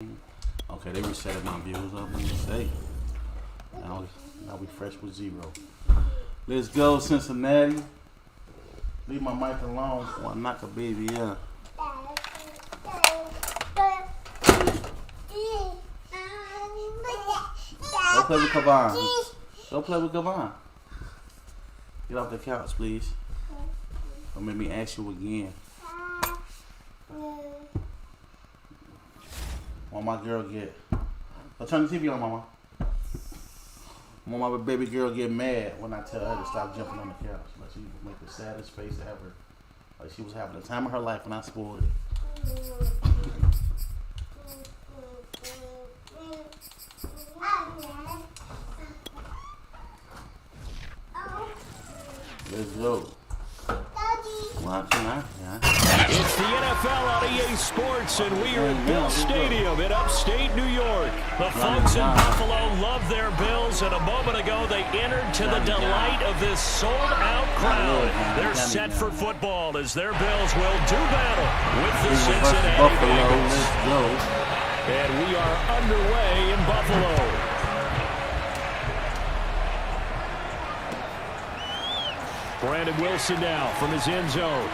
Okay, they resetting my views up. Let me say. Now we fresh with 0. Let's go, Cincinnati. Leave my mic alone before I knock a baby out. Go play with Kavan. Go play with Kavan. Get off the couch, please. Don't make me ask you again. What my girl get? Turn the TV on, Mama. When my baby girl get mad when I tell her to stop jumping on the couch. Like she would make the saddest face ever. Like she was having the time of her life when I spoiled it. Let's go. It's the NFL on EA Sports, and we are at Bill Stadium in upstate New York. The folks in Buffalo love their Bills, and a moment ago they entered to the delight of this sold-out crowd. They're set for football as their Bills will do battle with the Cincinnati Bengals. And we are underway in Buffalo. Brandon Wilson now from his end zone.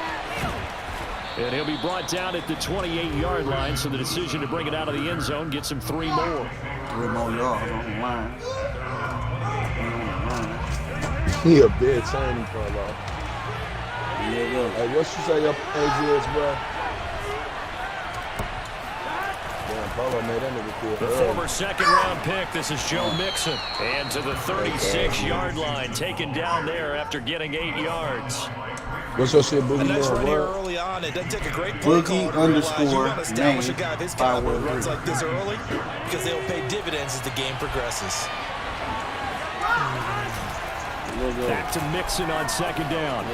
And he'll be brought down at the 28-yard line, so the decision to bring it out of the end zone gets him 3 more. 3 more yards on the line. He a bit tiny for a lot. Yeah, hey, what you say your age is, bro? The former second-round pick, this is Joe Mixon. And to the 36-yard line, taken down there after getting 8 yards. What's your shit, Boogie? Nice run here early on. It doesn't take a great play call to realize you want to establish a guy of his caliber who runs like this early because they'll pay dividends as the game progresses. Back to Mixon on second down.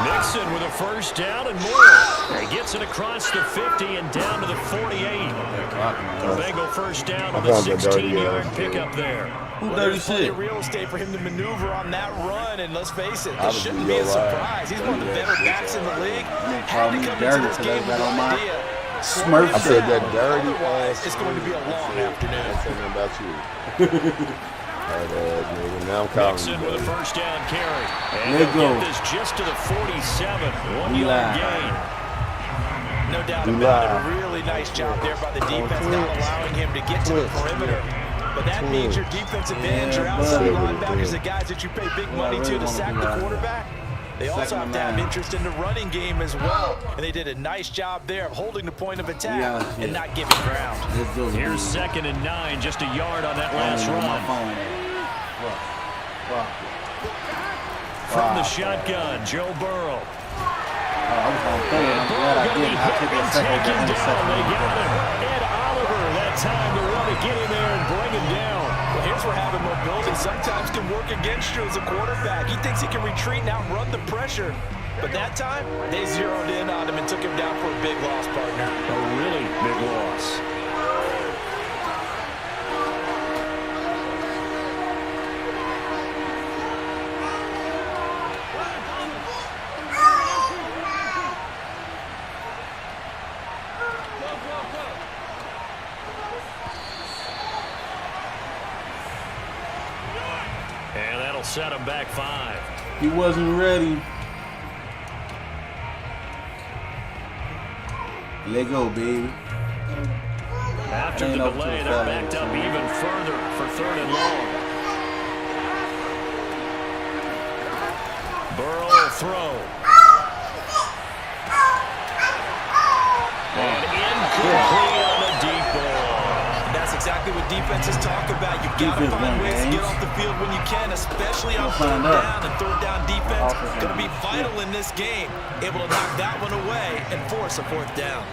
Mixon with a first down and more. He gets it across the 50 and down to the 48. A Bengal first down on the 16-yard pickup there. There's plenty of real estate for him to maneuver on that run, and let's face it, this shouldn't be a surprise. He's one of the better backs in the league. Had to come into this game with an idea. Smurf. I said that dirty. It's going to be a long afternoon. I'm saying about you. Mixon with a first down carry. And they'll get this just to the 47. 1-yard gain. No doubt about it. A really nice job there by the defense, not allowing him to get to the perimeter. But that means your defensive ends, your outside linebackers, the guys that you pay big money to sack the quarterback, they also have to have interest in the running game as well. And they did a nice job there of holding the point of attack and not giving ground. Here's 2nd and 9, just a yard on that last run. From the shotgun, Joe Burrow. And Burrow going to be hit and taken down. They got him. Ed Oliver, that time to want to get in there and bring him down. Well, here's where having mobility sometimes can work against you as a quarterback. He thinks he can retreat and outrun the pressure. But that time, they zeroed in on him and took him down for a big loss, partner. A really big loss. And that'll set him back 5. He wasn't ready. Let go, baby. After the delay, they're backed up even further for 3rd and long. Burrow will throw. And incomplete on a deep ball. That's exactly what defenses talk about. You've got to find ways to get off the field when you can, especially on 3rd down. And 3rd down defense going to be vital in this game. Able to knock that one away and force a 4th down.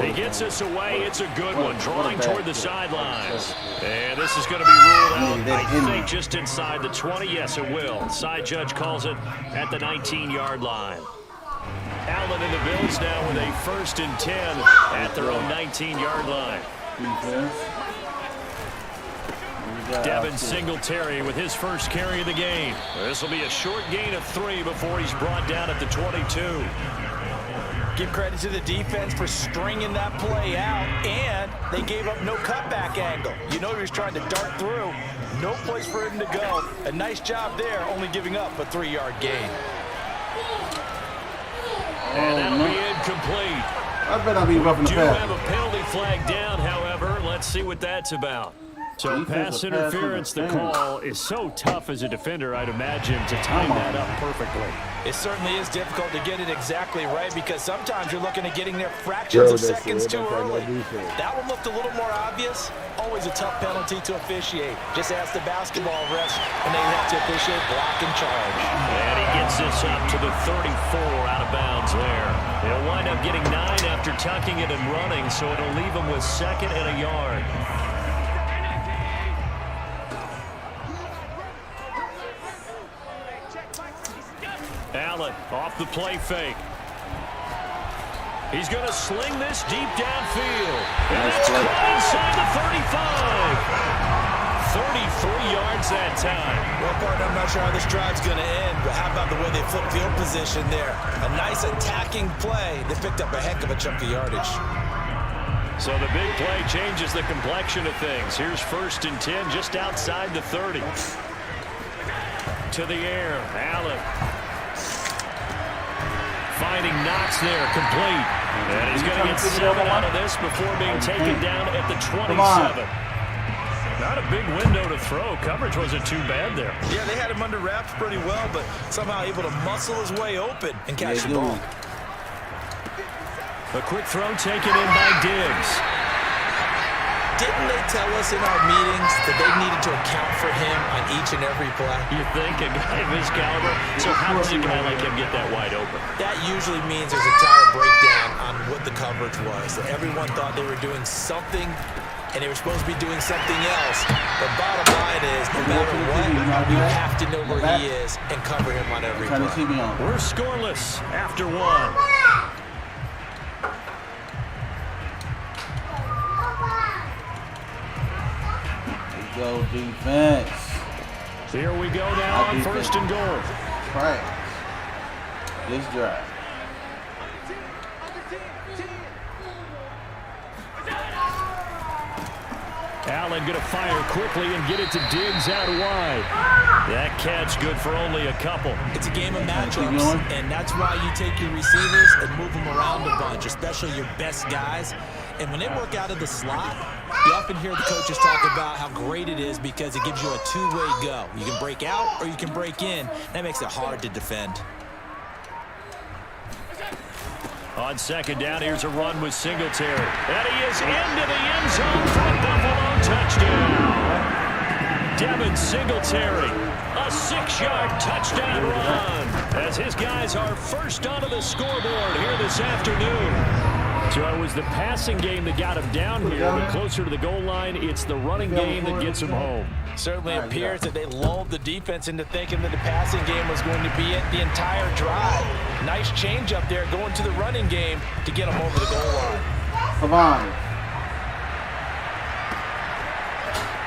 He gets us away. It's a good one. Drawing toward the sidelines. And this is going to be ruled out, I think, just inside the 20. Yes, it will. Side judge calls it at the 19-yard line. Allen and the Bills now with a 1st and 10 at their own 19-yard line. Devin Singletary with his first carry of the game. This will be a short gain of 3 before he's brought down at the 22. Give credit to the defense for stringing that play out, and they gave up no cutback angle. You know he was trying to dart through. No place for him to go. A nice job there, only giving up a 3-yard gain. And that'll be incomplete. I bet I'll be roughing the Do pass. have a penalty flag down, however. Let's see what that's about. So pass interference, the call is so tough as a defender, I'd imagine, to time that up perfectly. It certainly is difficult to get it exactly right because sometimes you're looking at getting there fractions of seconds too early. That one looked a little more obvious. Always a tough penalty to officiate. Just ask the basketball refs when they have to officiate block and charge. And he gets this up to the 34 out of bounds there. He'll wind up getting 9 after tucking it and running, so it'll leave him with 2nd and a yard. Allen off the play fake. He's going to sling this deep downfield. And it's caught inside the 35. 33 yards that time. Well, partner, I'm not sure how this drive's going to end, but how about the way they flipped field position there? A nice attacking play. They picked up a heck of a chunk of yardage. So the big play changes the complexion of things. Here's 1st and 10 just outside the 30. To the air, Allen. Finding Knox there, complete. And he's going to get 7 out of this before being taken down at the 27. Not a big window to throw. Coverage wasn't too bad there. Yeah, they had him under wraps pretty well, but somehow able to muscle his way open and catch the ball. A quick throw taken in by Diggs. Didn't they tell us in our meetings that they needed to account for him on each and every play? You think a guy of his caliber? So how does a guy like him get that wide open? That usually means there's a tire breakdown on what the coverage was. Everyone thought they were doing something, and they were supposed to be doing something else. But bottom line is, no matter what, you have to know where he is and cover him on every play. We're scoreless after 1. Go defense. Here we go now on 1st and goal. Right. This drive. Allen going to fire quickly and get it to Diggs out wide. That catch good for only a couple. It's a game of matchups, and that's why you take your receivers and move them around a bunch, especially your best guys. And when they work out of the slot, you often hear the coaches talk about how great it is because it gives you a two-way go. You can break out or you can break in. That makes it hard to defend. On 2nd down, here's a run with Singletary. And he is into the end zone for a Buffalo touchdown. Devin Singletary, a 6-yard touchdown run as his guys are first onto the scoreboard here this afternoon. So it was the passing game that got him down here, but closer to the goal line, it's the running game that gets him home. Certainly appears that they lulled the defense into thinking that the passing game was going to be it the entire drive. Nice change up there going to the running game to get them over the goal line. Come on.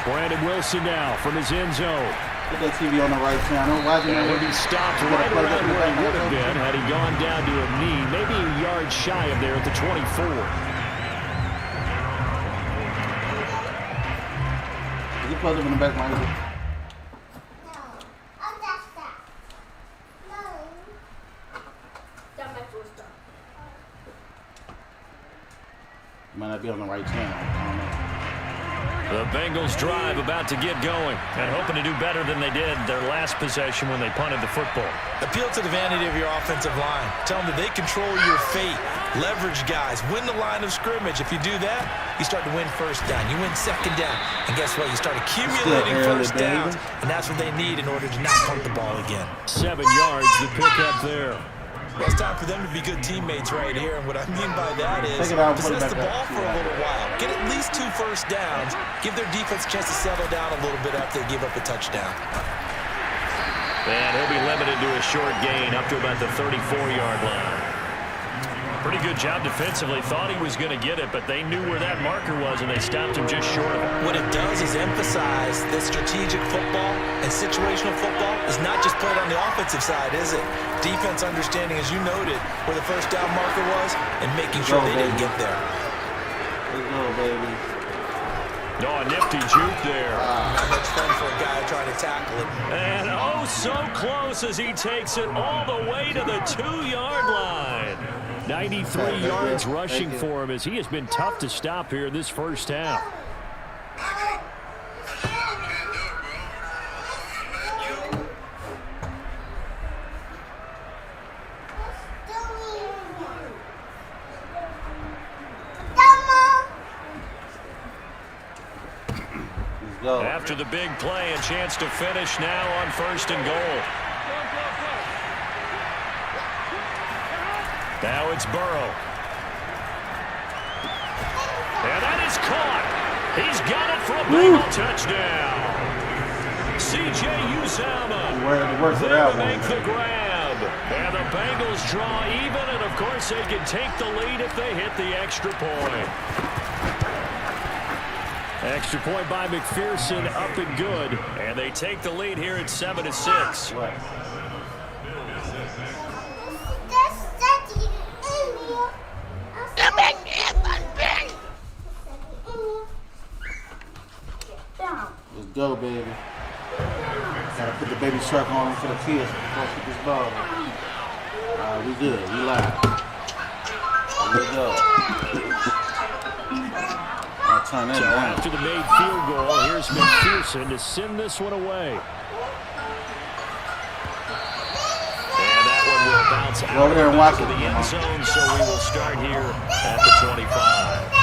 Brandon Wilson now from his end zone. Put that TV on the right channel. Why did He'll be stopped right around where he would have been had he gone down to a knee, maybe a yard shy of there at the 24. Is he plugged up in the back line? Might not be on the right channel. I don't know. The Bengals drive about to get going and hoping to do better than they did their last possession when they punted the football. Appeal to the vanity of your offensive line. Tell them that they control your fate. Leverage guys. Win the line of scrimmage. If you do that, you start to win 1st down. You win 2nd down. And guess what? You start accumulating 1st downs. And that's what they need in order to not punt the ball again. 7 yards to pick up there. Well, it's time for them to be good teammates right here. And what I mean by that is possess the ball for a little while. Get at least 2 1st downs. Give their defense a chance to settle down a little bit after they give up a touchdown. And he'll be limited to a short gain up to about the 34-yard line. Pretty good job defensively. Thought he was going to get it, but they knew where that marker was, and they stopped him just short of it. What it does is emphasize that strategic football and situational football is not just played on the offensive side, is it? Defense understanding, as you noted, where the first down marker was and making sure they didn't get there. Let's go, baby. No, a nifty juke there. Not much fun for a guy trying to tackle it. And oh, so close as he takes it all the way to the 2-yard line. 93 yards rushing for him as he has been tough to stop here in this first half. After the big play, a chance to finish now on 1st and goal. Now it's Burrow. And that is caught. He's got it for a Bengal touchdown. C.J. Uzomah there to make the grab. And the Bengals draw even, and of course they can take the lead if they hit the extra point. Extra point by McPherson, up and good. And they take the lead here at 7-6. Let's go, baby. Gotta put the baby shark on for the kids before I kick this ball. Alright, we good. We live. Let's go. Turn that so down. After the made field goal, here's McPherson to send this one away. And that one will bounce out over there and watch to it, the end zone, so we will start here at the 25.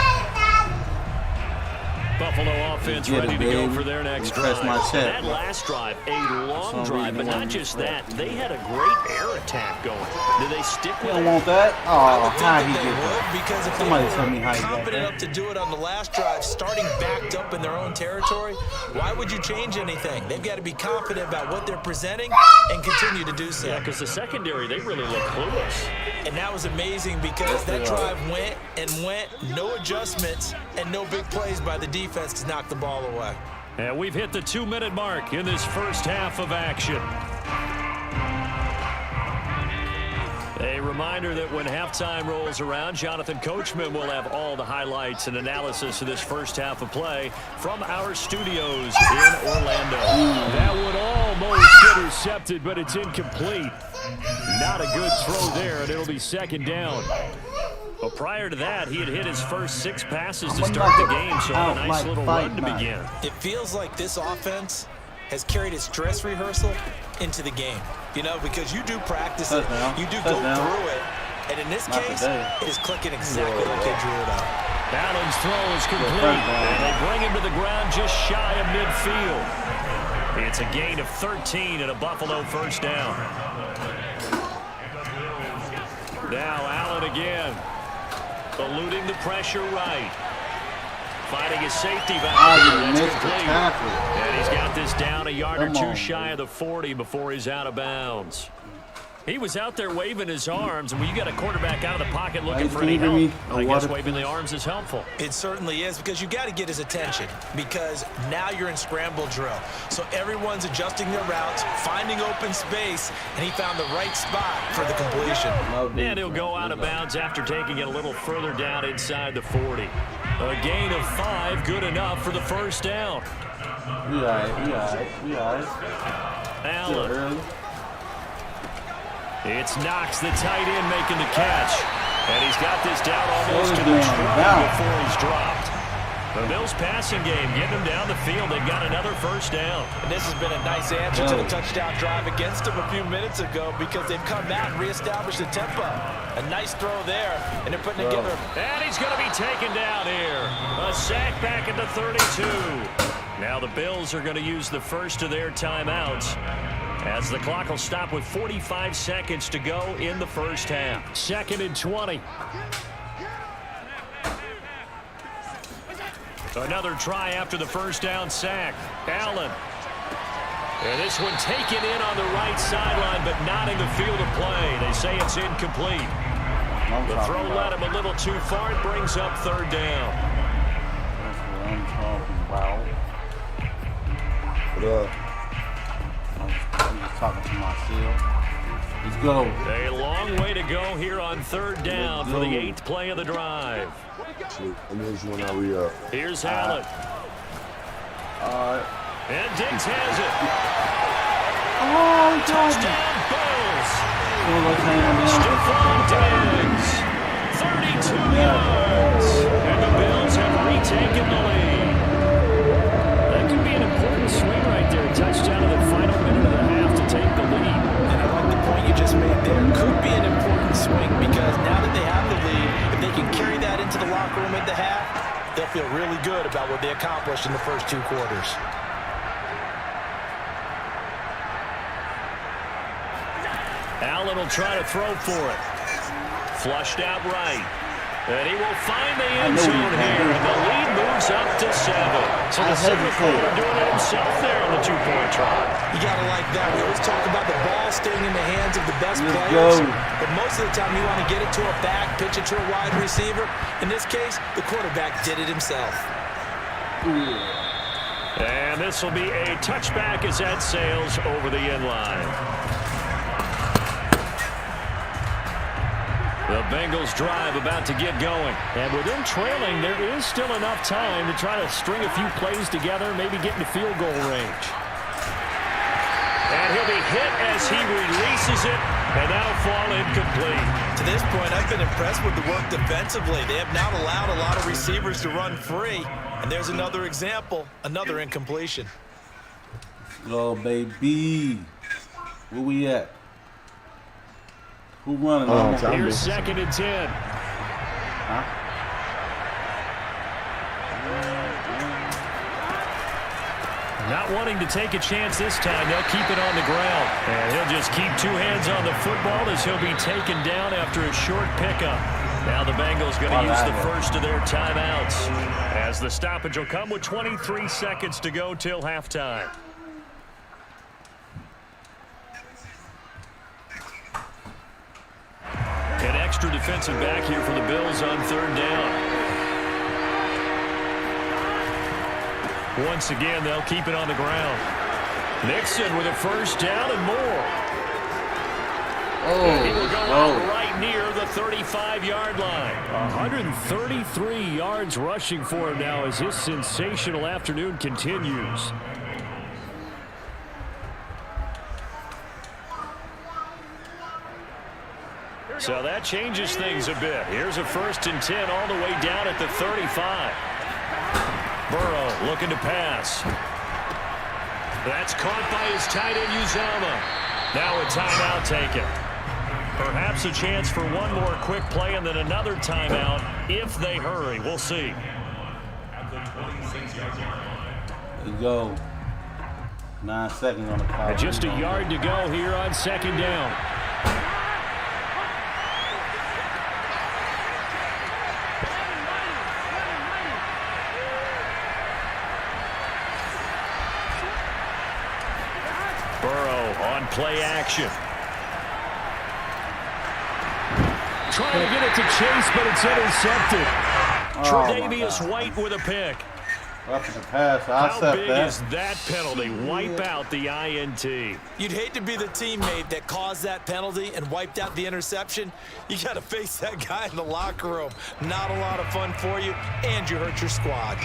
Buffalo offense ready to go for their next drive. That last drive, a long drive, but not just that. They had a great air attack going. Did they stick with it? You don't want that? Oh, how he did that? Because if Somebody they tell me were how he got confident that. enough to do it on the last drive, starting backed up in their own territory, why would you change anything? They've got to be confident about what they're presenting and continue to do so. Yeah, because the secondary, they really look clueless. And that was amazing because that drive went and went, no adjustments, and no big plays by the defense to knock the ball away. And we've hit the 2-minute mark in this first half of action. A reminder that when halftime rolls around, Jonathan Coachman will have all the highlights and analysis of this first half of play from our studios in Orlando. That would almost get intercepted, but it's incomplete. Not a good throw there, and it'll be 2nd down. But prior to that, he had hit his first 6 passes to start the game, so a nice little run to begin. It feels like this offense has carried its dress rehearsal into the game. You know, because you do practice it, you do go through it, and in this case, it is clicking exactly like they drew it up. Allen's throw is complete, and they bring him to the ground just shy of midfield. It's a gain of 13 and a Buffalo first down. Now Allen again, eluding the pressure right. Finding his safety valve. That's complete. And he's got this down a yard or two shy of the 40 before he's out of bounds. He was out there waving his arms, and when you got a quarterback out of the pocket looking for any help, I guess waving the arms is helpful. It certainly is, because you got to get his attention, because now you're in scramble drill. So everyone's adjusting their routes, finding open space, and he found the right spot for the completion. And he'll go out of bounds after taking it a little further down inside the 40. A gain of 5, good enough for the first down. We all right. Allen. It's Knox, the tight end, making the catch. And he's got this down almost to the 20 before he's dropped. The Bills passing game, getting him down the field. They've got another first down. And this has been a nice answer to the touchdown drive against them a few minutes ago, because they've come back and reestablished the tempo. A nice throw there, and they're putting together. And he's going to be taken down here. A sack back at the 32. Now the Bills are going to use the first of their timeouts, as the clock will stop with 45 seconds to go in the first half. 2nd and 20. Another try after the first down sack. Allen. And this one taken in on the right sideline, but not in the field of play. They say it's incomplete. The throw led him a little too far. It brings up third down. That's what I'm talking about. What up? I'm just talking to myself. Let's go. A long way to go here on third down for the 8th play of the drive. Shit, I mean, when I re-up. Here's Hallett. And Diggs has it. Oh, Touchdown, Bills. Stephon Diggs. 32 yards. And the Bills have retaken the lead. That could be an important swing right there. Touchdown in the final minute of the half to take the lead. And I like the point you just made there. Could be an important swing because now that they have the lead, if they can carry that into the locker room at the half, they'll feel really good about what they accomplished in the first 2 quarters. Allen will try to throw for it. Flushed out right. And he will find the end zone here. And the lead moves up to 7. So the center fielder doing it himself there on the 2-point try. You got to like that. We always talk about the ball staying in the hands of the best players. But most of the time you want to get it to a back, pitch it to a wide receiver. In this case, the quarterback did it himself. And this will be a touchback as that sails over the end line. The Bengals drive about to get going. And with them trailing, there is still enough time to try to string a few plays together, maybe get into field goal range. And he'll be hit as he releases it, and that'll fall incomplete. To this point, I've been impressed with the work defensively. They have not allowed a lot of receivers to run free. And there's another example, another incompletion. Go, baby. Where we at? Who running? Here's 2nd and 10. Huh? Not wanting to take a chance this time, they'll keep it on the ground. And he'll just keep 2 hands on the football as he'll be taken down after a short pickup. Now the Bengals going to use the first of their timeouts as the stoppage will come with 23 seconds to go till halftime. An extra defensive back here for the Bills on third down. Once again, they'll keep it on the ground. Nixon with a first down and more. And he will go out right near the 35-yard line. 133 yards rushing for him now as his sensational afternoon continues. So that changes things a bit. Here's a 1st and 10 all the way down at the 35. Burrow looking to pass. That's caught by his tight end, Uzama. Now a timeout taken. Perhaps a chance for one more quick play and then another timeout if they hurry. We'll see. There you go. 9 seconds on the clock. And just a yard to go here on 2nd down. On play action. Trying to get it to Chase, but it's intercepted. Tre'Davious White with a pick. Roughing the pass. How big is that penalty? Wipe out the INT. You'd hate to be the teammate that caused that penalty and wiped out the interception. You got to face that guy in the locker room. Not a lot of fun for you, and you hurt your squad.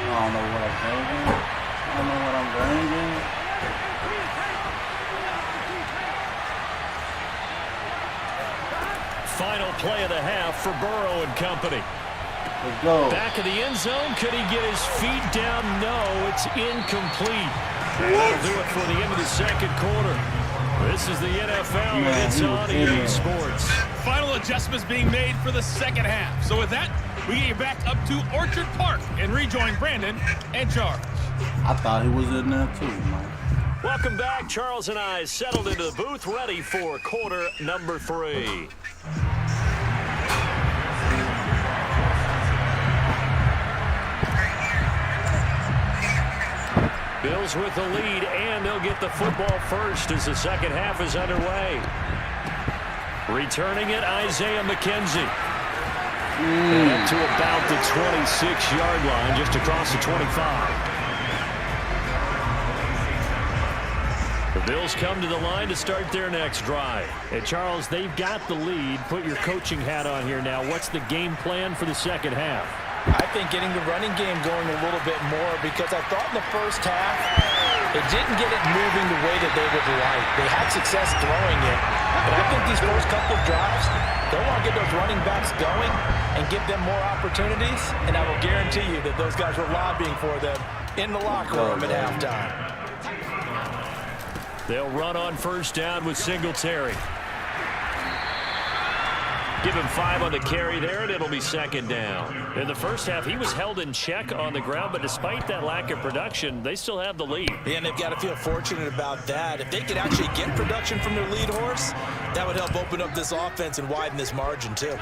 I don't know what I'm thinking. I don't know what I'm bringing. Final play of the half for Burrow and company. Let's go. Back of the end zone. Could he get his feet down? No, it's incomplete. That'll do it for the end of the 2nd quarter. This is the NFL, and it's on EA Sports. Final adjustments being made for the 2nd half. So with that, we get you back up to Orchard Park and rejoin Brandon and Charles. I thought he was in there too, man. Welcome back. Charles and I settled into the booth, ready for quarter number 3. Bills with the lead, and they'll get the football first as the second half is underway. Returning it, Isaiah McKenzie. And up to about the 26-yard line, just across the 25. The Bills come to the line to start their next drive. And Charles, they've got the lead. Put your coaching hat on here now. What's the game plan for the second half? I think getting the running game going a little bit more, because I thought in the first half it didn't get it moving the way that they would like. They had success throwing it, but I think these first couple of drives, they want to get those running backs going and give them more opportunities, and I will guarantee you that those guys were lobbying for them in the locker room at halftime. They'll run on first down with Singletary. Give him 5 on the carry there, and it'll be second down. In the first half, he was held in check on the ground, but despite that lack of production, they still have the lead. Yeah, and they've got to feel fortunate about that. If they could actually get production from their lead horse, that would help open up this offense and widen this margin, too.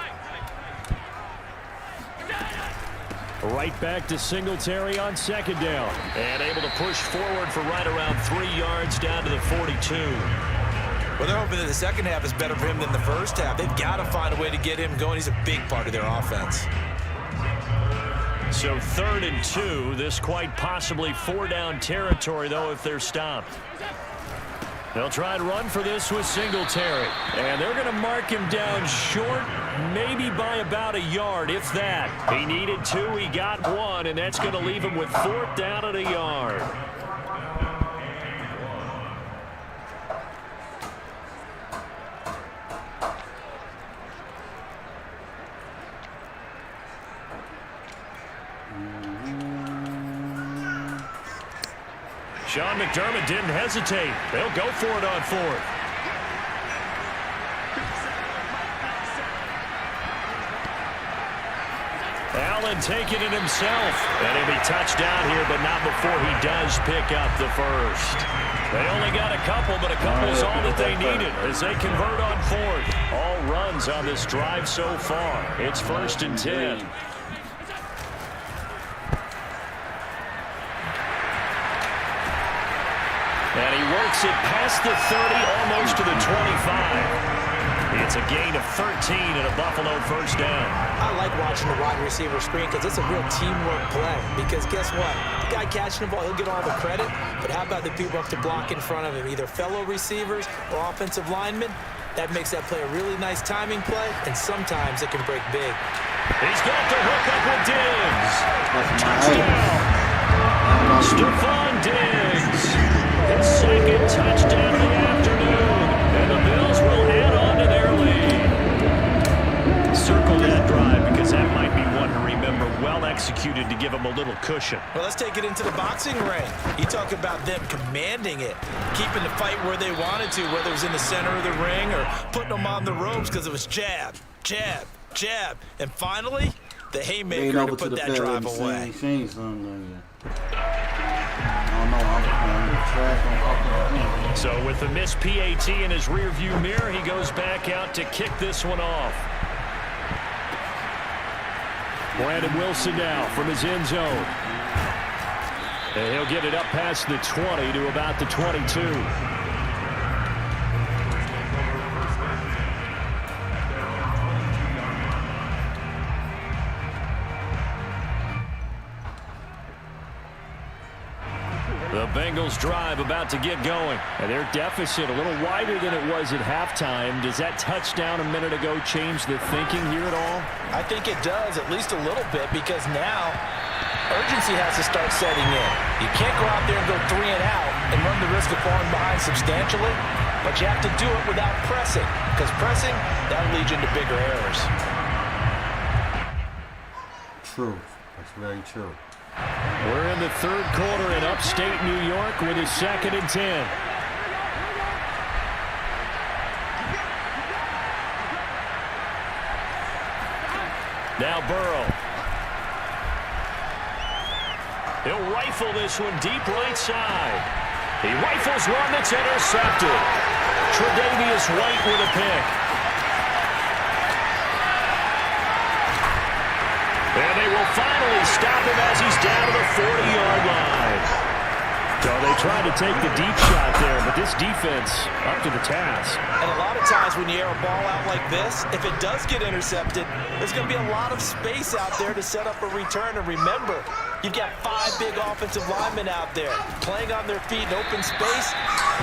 Right back to Singletary on second down. And able to push forward for right around 3 yards down to the 42. Well, they're hoping that the second half is better for him than the first half. They've got to find a way to get him going. He's a big part of their offense. So 3rd and 2. This quite possibly 4-down territory, though, if they're stopped. They'll try and run for this with Singletary. And they're going to mark him down short, maybe by about a yard, if that. He needed 2, he got 1, and that's going to leave him with 4th down and a yard. Sean McDermott didn't hesitate. They'll go for it on 4th. Allen taking it himself. And he'll be touched down here, but not before he does pick up the first. They only got a couple, but a couple is all that they needed as they convert on 4th. All runs on this drive so far. It's 1st and 10. And he works it past the 30, almost to the 25. It's a gain of 13 and a Buffalo first down. I like watching the wide receiver screen because it's a real teamwork play. Because guess what? The guy catching the ball, he'll get all the credit. But how about the people up to block in front of him, either fellow receivers or offensive linemen? That makes that play a really nice timing play, and sometimes it can break big. He's got the hook up with Diggs. Touchdown. Stephon Diggs. His second touchdown of the afternoon. And the Bills will add on to their lead. Circle that drive because that might be one to remember. Well executed to give them a little cushion. Well, let's take it into the boxing ring. You talk about them commanding it, keeping the fight where they wanted to, whether it was in the center of the ring or putting them on the ropes because it was jab, jab, jab. And finally, the haymaker to put that drive away. So with the missed PAT in his rearview mirror, he goes back out to kick this one off. Brandon Wilson now from his end zone. And he'll get it up past the 20 to about the 22. The Bengals drive about to get going. And their deficit a little wider than it was at halftime. Does that touchdown a minute ago change the thinking here at all? I think it does, at least a little bit, because now urgency has to start setting in. You can't go out there and go 3 and out and run the risk of falling behind substantially, but you have to do it without pressing, because pressing, that'll lead you into bigger errors. True. That's very true. We're in the third quarter in upstate New York with a 2nd and 10. Now Burrow. He'll rifle this one deep right side. He rifles one that's intercepted. Tre'Davious White with a pick. And they will finally stop him as he's down to the 40-yard line. So They tried to take the deep shot there, but this defense up to the task. And a lot of times when you air a ball out like this, if it does get intercepted, there's going to be a lot of space out there to set up a return. And remember, you've got 5 big offensive linemen out there playing on their feet in open space.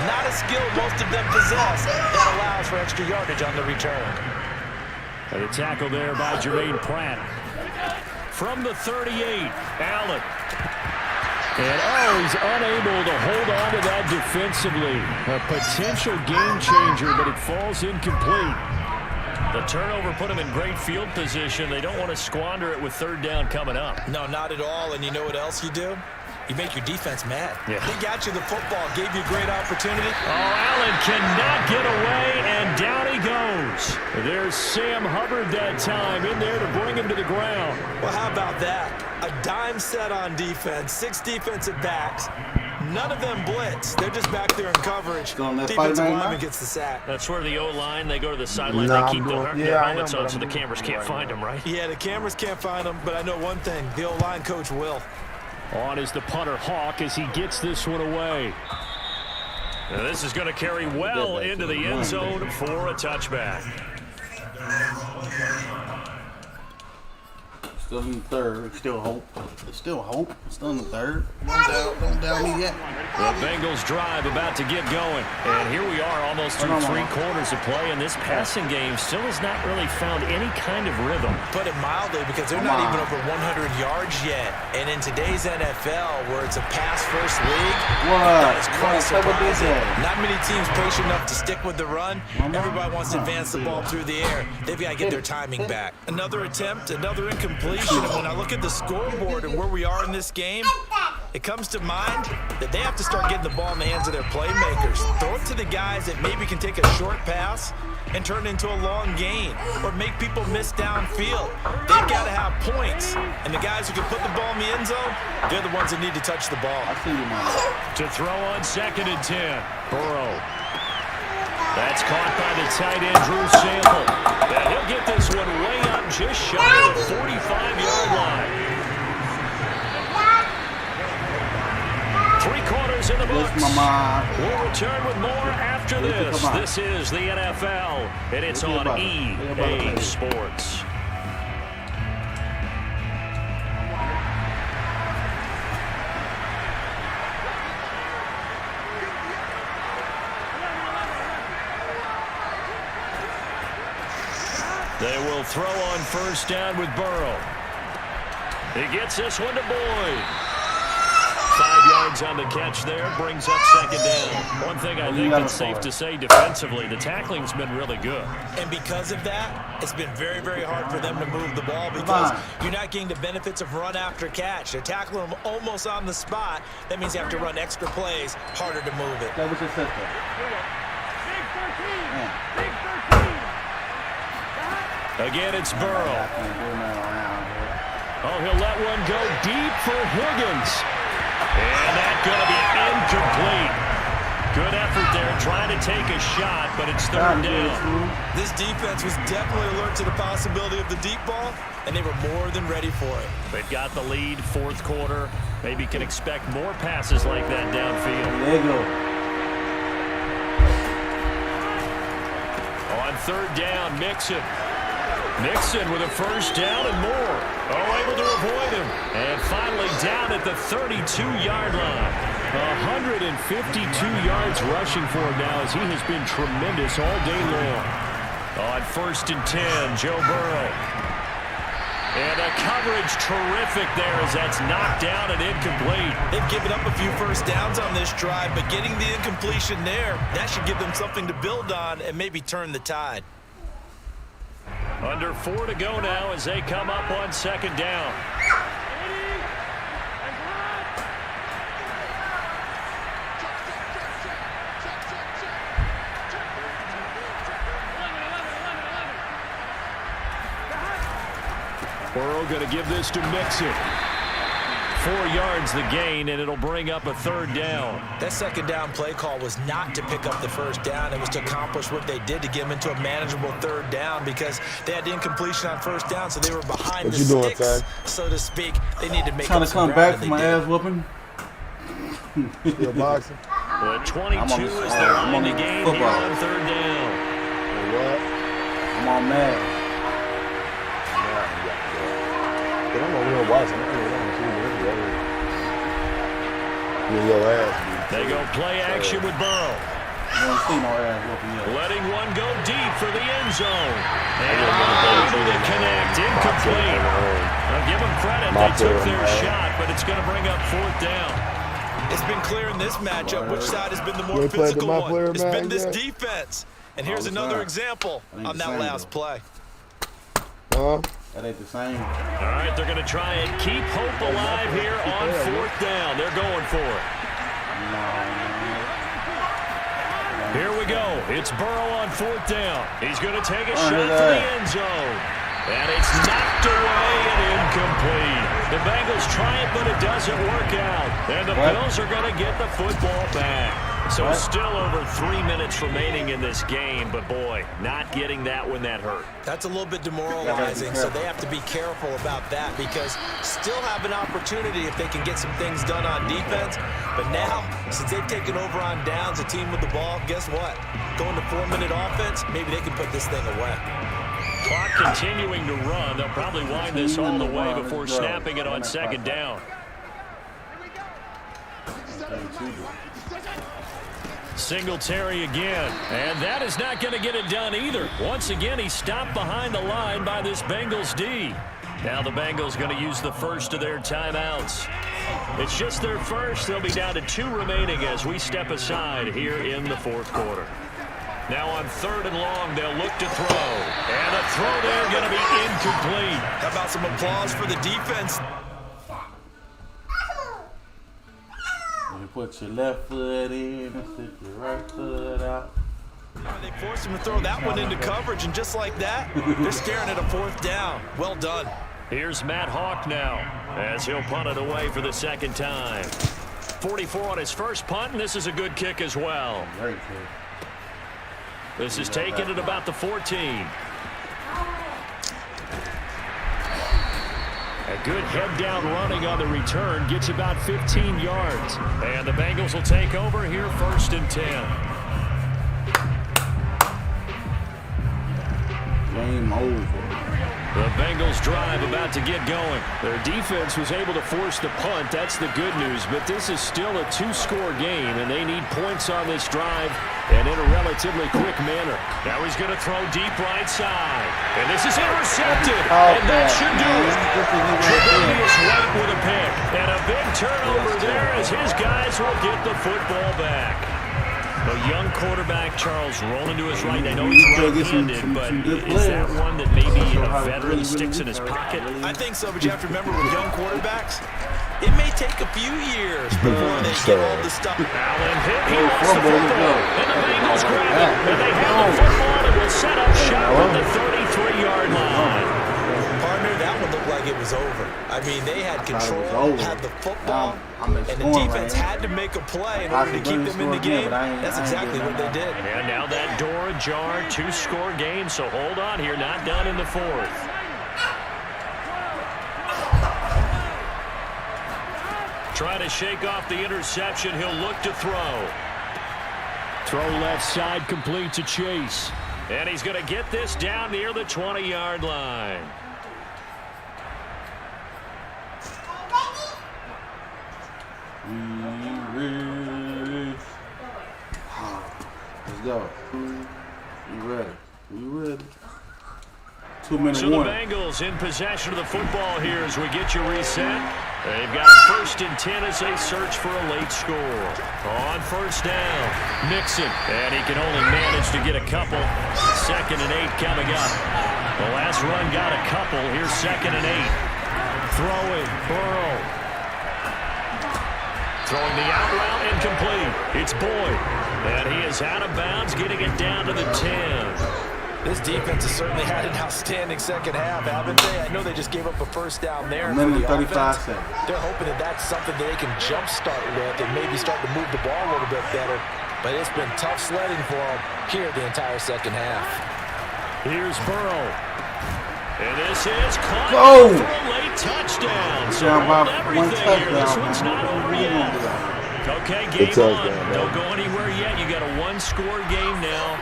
Not a skill most of them possess that allows for extra yardage on the return. And a tackle there by Jermaine Pratt. From the 38, Allen. And, he's unable to hold on to that defensively. A potential game changer, but it falls incomplete. The turnover put him in great field position. They don't want to squander it with 3rd down coming up. No, not at all. And you know what else you do? You make your defense mad. Yeah. They got you the football, gave you a great opportunity. Allen cannot get away, and down he goes. There's Sam Hubbard that time in there to bring him to the ground. Well, how about that? A dime set on defense, 6 defensive backs. None of them blitz. They're just back there in coverage. Defensive lineman gets the sack. That's where the O-line, they go to the sideline, they keep their helmets on so the cameras can't find them, right? Yeah, the cameras can't find them, but I know one thing. The O-line coach will. On is the punter, Hawk, as he gets this one away. Now this is going to carry well into the end zone for a touchback. Still in the 3rd. Still hope. There's still hope. Still in the 3rd. Don't down me yet. The Bengals drive about to get going. And here we are almost through 3 quarters of play, and this passing game still has not really found any kind of rhythm. Put it mildly, because they're not even over 100 yards yet. And in today's NFL, where it's a pass-first league, that is quite surprising. Not many teams patient enough to stick with the run. Everybody wants to advance the ball through the air. They've got to get their timing back. Another attempt, another incomplete. And when I look at the scoreboard and where we are in this game, it comes to mind that they have to start getting the ball in the hands of their playmakers. Throw it to the guys that maybe can take a short pass and turn it into a long gain or make people miss downfield. They've got to have points. And the guys who can put the ball in the end zone, they're the ones that need to touch the ball. To throw on 2nd and 10, Burrow. That's caught by the tight end, Drew Sample. And he'll get this one way up just shy of the 45-yard line. 3 quarters in the books. We'll return with more after this. This is the NFL, and it's on EA Sports. They will throw on 1st down with Burrow. He gets this one to Boyd. 5 yards on the catch there, brings up 2nd down. One thing I think it's safe to say defensively, the tackling's been really good. And because of that, it's been very, very hard for them to move the ball because you're not getting the benefits of run after catch. They're tackling them almost on the spot. That means you have to run extra plays, harder to move it. That was your sister. Again, it's Burrow. Oh, he'll let one go deep for Higgins. And that's going to be incomplete. Good effort there, trying to take a shot, but it's 3rd down. This defense was definitely alert to the possibility of the deep ball, and they were more than ready for it. They've got the lead, 4th quarter. Maybe can expect more passes like that downfield. There you go. On 3rd down, Mixon with a 1st down and more. Able to avoid him. And finally down at the 32-yard line. 152 yards rushing for him now as he has been tremendous all day long. On 1st and 10, Joe Burrow. And the coverage terrific there as that's knocked down and incomplete. They've given up a few 1st downs on this drive, but getting the incompletion there, that should give them something to build on and maybe turn the tide. Under 4 to go now as they come up on 2nd down. Burrow going to give this to Mixon. 4 yards the gain, and it'll bring up a 3rd down. That 2nd down play call was not to pick up the 1st down. It was to accomplish what they did to get them into a manageable 3rd down because they had the incompletion on 1st down, so they were behind the sticks, so to speak. They need to make trying to come back from my ass whooping. Still boxing? The 22 is the line to gain here on third down. What? I'm on Madden. But I'm over here watching. Your ass, dude. They go play action with Burrow. You don't see no ass whooping yet. Letting one go deep for the end zone. And able to connect. Incomplete. I'll give them credit. They took their shot, but it's going to bring up fourth down. It's been clear in this matchup which side has been the more physical one. It's been this defense. And here's another example on that last play. That ain't the same. All right, they're going to try and keep hope alive here on fourth down. They're going for it. Here we go. It's Burrow on fourth down. He's going to take a shot to the end zone. And it's knocked away and incomplete. The Bengals try it, but it doesn't work out. And the Bills are going to get the football back. So still over 3 minutes remaining in this game, but boy, not getting that when that hurt. That's a little bit demoralizing, so they have to be careful about that because still have an opportunity if they can get some things done on defense. But now, since they've taken over on downs, a team with the ball, guess what? Going to 4-minute offense, maybe they can put this thing away. Clock continuing to run. They'll probably wind this all the way before snapping it on second down. Singletary again, and that is not going to get it done either. Once again, he's stopped behind the line by this Bengals D. Now the Bengals going to use the first of their timeouts. It's just their first. They'll be down to 2 remaining as we step aside here in the fourth quarter. Now on third and long, they'll look to throw. And a throw there going to be incomplete. How about some applause for the defense? You put your left foot in and stick your right foot out. They forced him to throw that one into coverage, and just like that, they're staring at a fourth down. Well done. Here's Matt Hawk now as he'll punt it away for the second time. 44 on his first punt, and this is a good kick as well. Very good. This is taken at about the 14. A good head-down running on the return gets about 15 yards. And the Bengals will take over here first and 10. Game over. The Bengals drive about to get going. Their defense was able to force the punt. That's the good news. But this is still a 2-score game, and they need points on this drive and in a relatively quick manner. Now he's going to throw deep right side. And this is intercepted. And that should do it. Tre'Davious White with a pick. And a big turnover there as his guys will get the football back. A young quarterback, Charles, rolling to his right. I know he's right-handed, but is that one that maybe a veteran sticks in his pocket? I think so, but you have to remember with young quarterbacks, it may take a few years before they get all the stuff. Allen hit. He lost the football. And the Bengals grab it. And they have the football and will set up shop at the 33-yard line. Partner, that one looked like it was over. I mean, they had control, had the football, and the defense had to make a play in order to keep them in the game. That's exactly what they did. And now that door ajar, 2-score game, so hold on here, not done in the fourth. Trying to shake off the interception, he'll look to throw. Throw left side, complete to Chase. And he's going to get this down near the 20-yard line. Let's go. We ready. We ready. 2-minute So the Bengals in possession of the football here as we get you reset. They've got a first and 10 as they search for a late score. On first down, Mixon. And he can only manage to get a couple. 2nd and 8 coming up. The last run got a couple. Here's 2nd and 8. Throwing, Burrow. Throwing the out route, incomplete. It's Boyd. And he is out of bounds, getting it down to the 10. This defense has certainly had an outstanding second half, haven't they? I know they just gave up a first down there. A minute and 35 seconds. They're hoping that that's something that they can jumpstart with and maybe start to move the ball a little bit better. But it's been tough sledding for them here the entire second half. Here's Burrow. And this is caught for a late touchdown. So down by everything one touchdown. here. This one's not over yet. Okay, game on. Don't go anywhere yet. You got a one-score game now.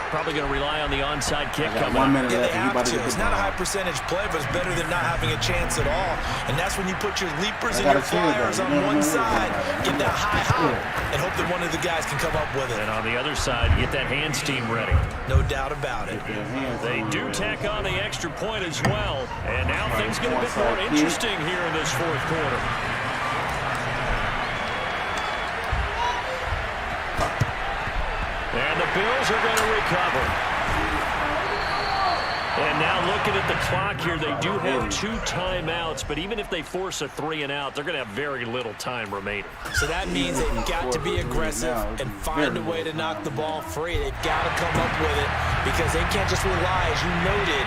Probably going to rely on the onside kick coming up. Yeah, they have to. It's not a high percentage play, but it's better than not having a chance at all. And that's when you put your leapers and your flyers on one side, get that high hop, and hope that one of the guys can come up with it. And on the other side, get that hands team ready. No doubt about it. They do tack on the extra point as well. And now things get a bit more interesting here in this fourth quarter. And the Bills are going to recover. And now looking at the clock here, they do have 2 timeouts, but even if they force a 3 and out, they're going to have very little time remaining. So that means they've got to be aggressive and find a way to knock the ball free. They've got to come up with it because they can't just rely, as you noted,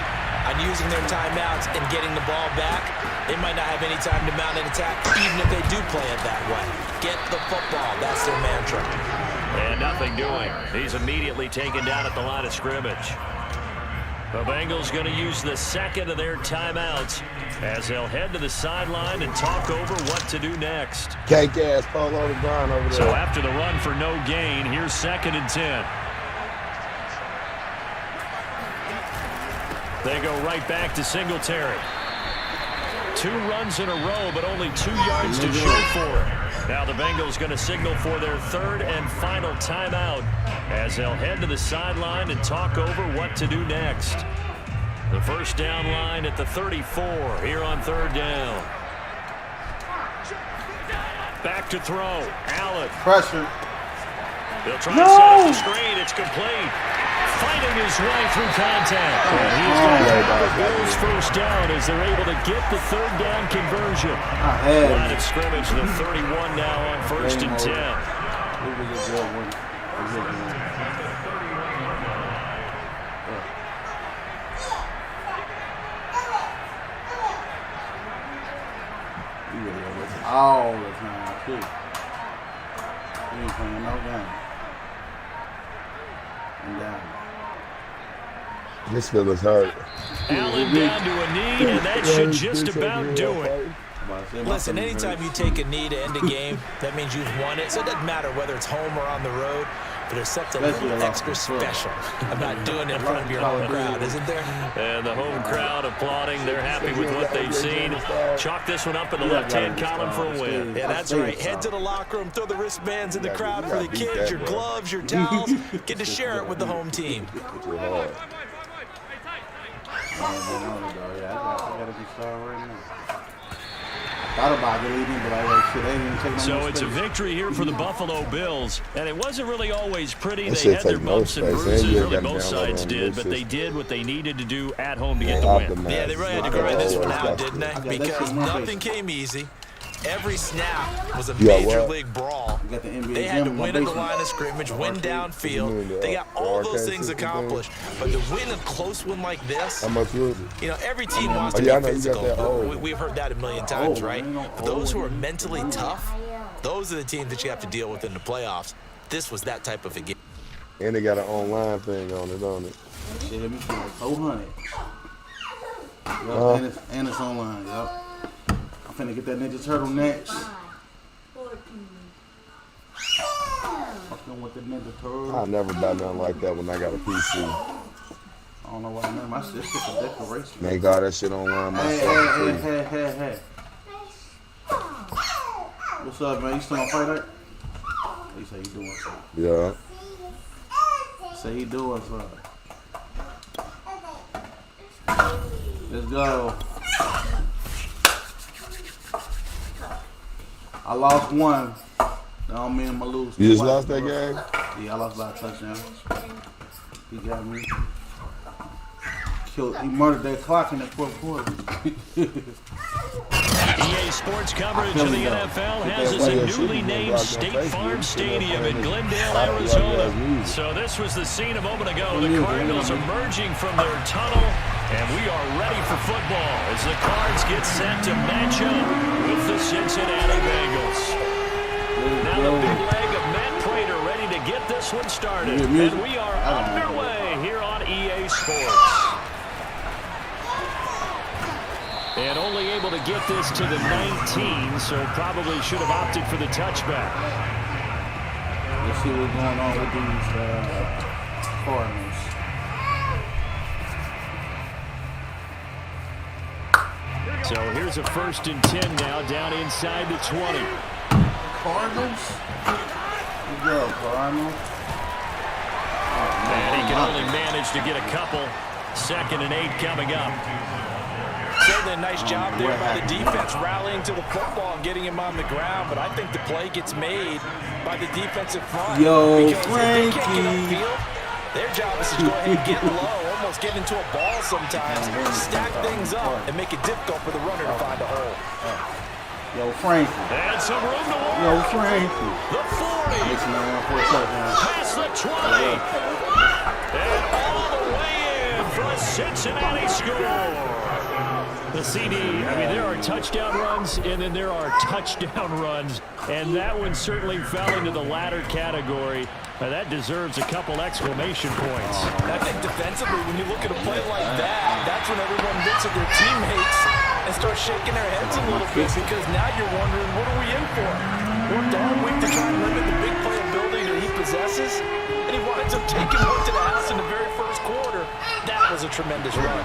on using their timeouts and getting the ball back. They might not have any time to mount an attack, even if they do play it that way. Get the football. That's their mantra. And nothing doing. He's immediately taken down at the line of scrimmage. The Bengals going to use the second of their timeouts as they'll head to the sideline and talk over what to do next. Cake ass fall on the ground over there. So after the run for no gain, here's 2nd and 10. They go right back to Singletary. 2 runs in a row, but only 2 yards to show for it. Now the Bengals going to signal for their 3rd and final timeout as they'll head to the sideline and talk over what to do next. The first down line at the 34 here on 3rd down. Back to throw. Allen. Pressure. They'll try to set up the screen. It's complete. Fighting his way through contact. And he's going to take the Bills first down as they're able to get the 3rd down conversion. Line of scrimmage, the 31 now on 1st and 10. It was a good one. All the time, too. He ain't playing no game. And down. This feels hurt. Allen down to a knee, and that should just about do it. Listen, anytime you take a knee to end a game, that means you've won it. So it doesn't matter whether it's home or on the road, but there's something a little extra special about doing it in front of your home crowd, isn't there? And the home crowd applauding. They're happy with what they've seen. Chalk this one up in the left-hand column for a win. Yeah, that's right. Head to the locker room, throw the wristbands in the crowd for the kids, your gloves, your towels. Get to share it with the home team. So it's a victory here for the Buffalo Bills, and it wasn't really always pretty. They had their bumps and bruises, really both sides did, but they did what they needed to do at home to get the win. Yeah, they really had to grind this one out, didn't they? Because nothing came easy. Every snap was a major league brawl. They had to win at the line of scrimmage, win downfield. They got all those things accomplished. But to win a close one like this, you know, every team wants to be physical. We've heard that a million times, right? But those who are mentally tough, those are the teams that you have to deal with in the playoffs. This was that type of a game. And they got an online thing on it, don't it? Yeah, let me see, 400. And it's online, yup. I'm finna get that Ninja Turtle next. Fucking with the Ninja Turtle. I never buy nothing like that when I got a PC. I don't know what I mean. My shit's just a decoration. Make all that shit online myself. Hey. What's up, man? You still on Fight Night? He say he doing something. Yeah. Say he doing something. Let's go. I lost one. That don't mean I'm going to lose. You just lost that game? Yeah, I lost by a touchdown. He got me. He murdered that clock in the 4th quarter. EA Sports coverage of the NFL has us in newly named State Farm Stadium in Glendale, Arizona. So this was the scene a moment ago. The Cardinals emerging from their tunnel, and we are ready for football as the Cards get set to match up with the Cincinnati Bengals. Now the big leg of Matt Prater ready to get this one started, and we are underway here on EA Sports. And And only able to get this to the 19, so probably should have opted for the touchback. Let's see what's going on with these Cardinals. So here's a 1st and 10 now, down inside the 20. Cardinals? Good job, Cardinals. And he can only manage to get a couple. 2nd and 8 coming up. Certainly a nice job there by the defense, rallying to the football and getting him on the ground. But I think the play gets made by the defensive front. Yo, because Frankie. if they can't get upfield, their job is to go ahead and get low, almost get into a ball sometimes, stack things up, and make it difficult for the runner to find a hole. Yo, Frankie. And some room to work. Yo, Frankie. The 40. Listen, man, for a second. Past the 20. And all the way in for a Cincinnati score. The CD, I mean, there are touchdown runs, and then there are touchdown runs, and that one certainly fell into the latter category. That deserves a couple exclamation points. I think defensively, when you look at a play like that, that's when everyone looks at their teammates and starts shaking their heads a little bit, because now you're wondering, what are we in for? Worked all week to try and limit the big playability that he possesses, and he winds up taking one to the house in the very first quarter. That was a tremendous run.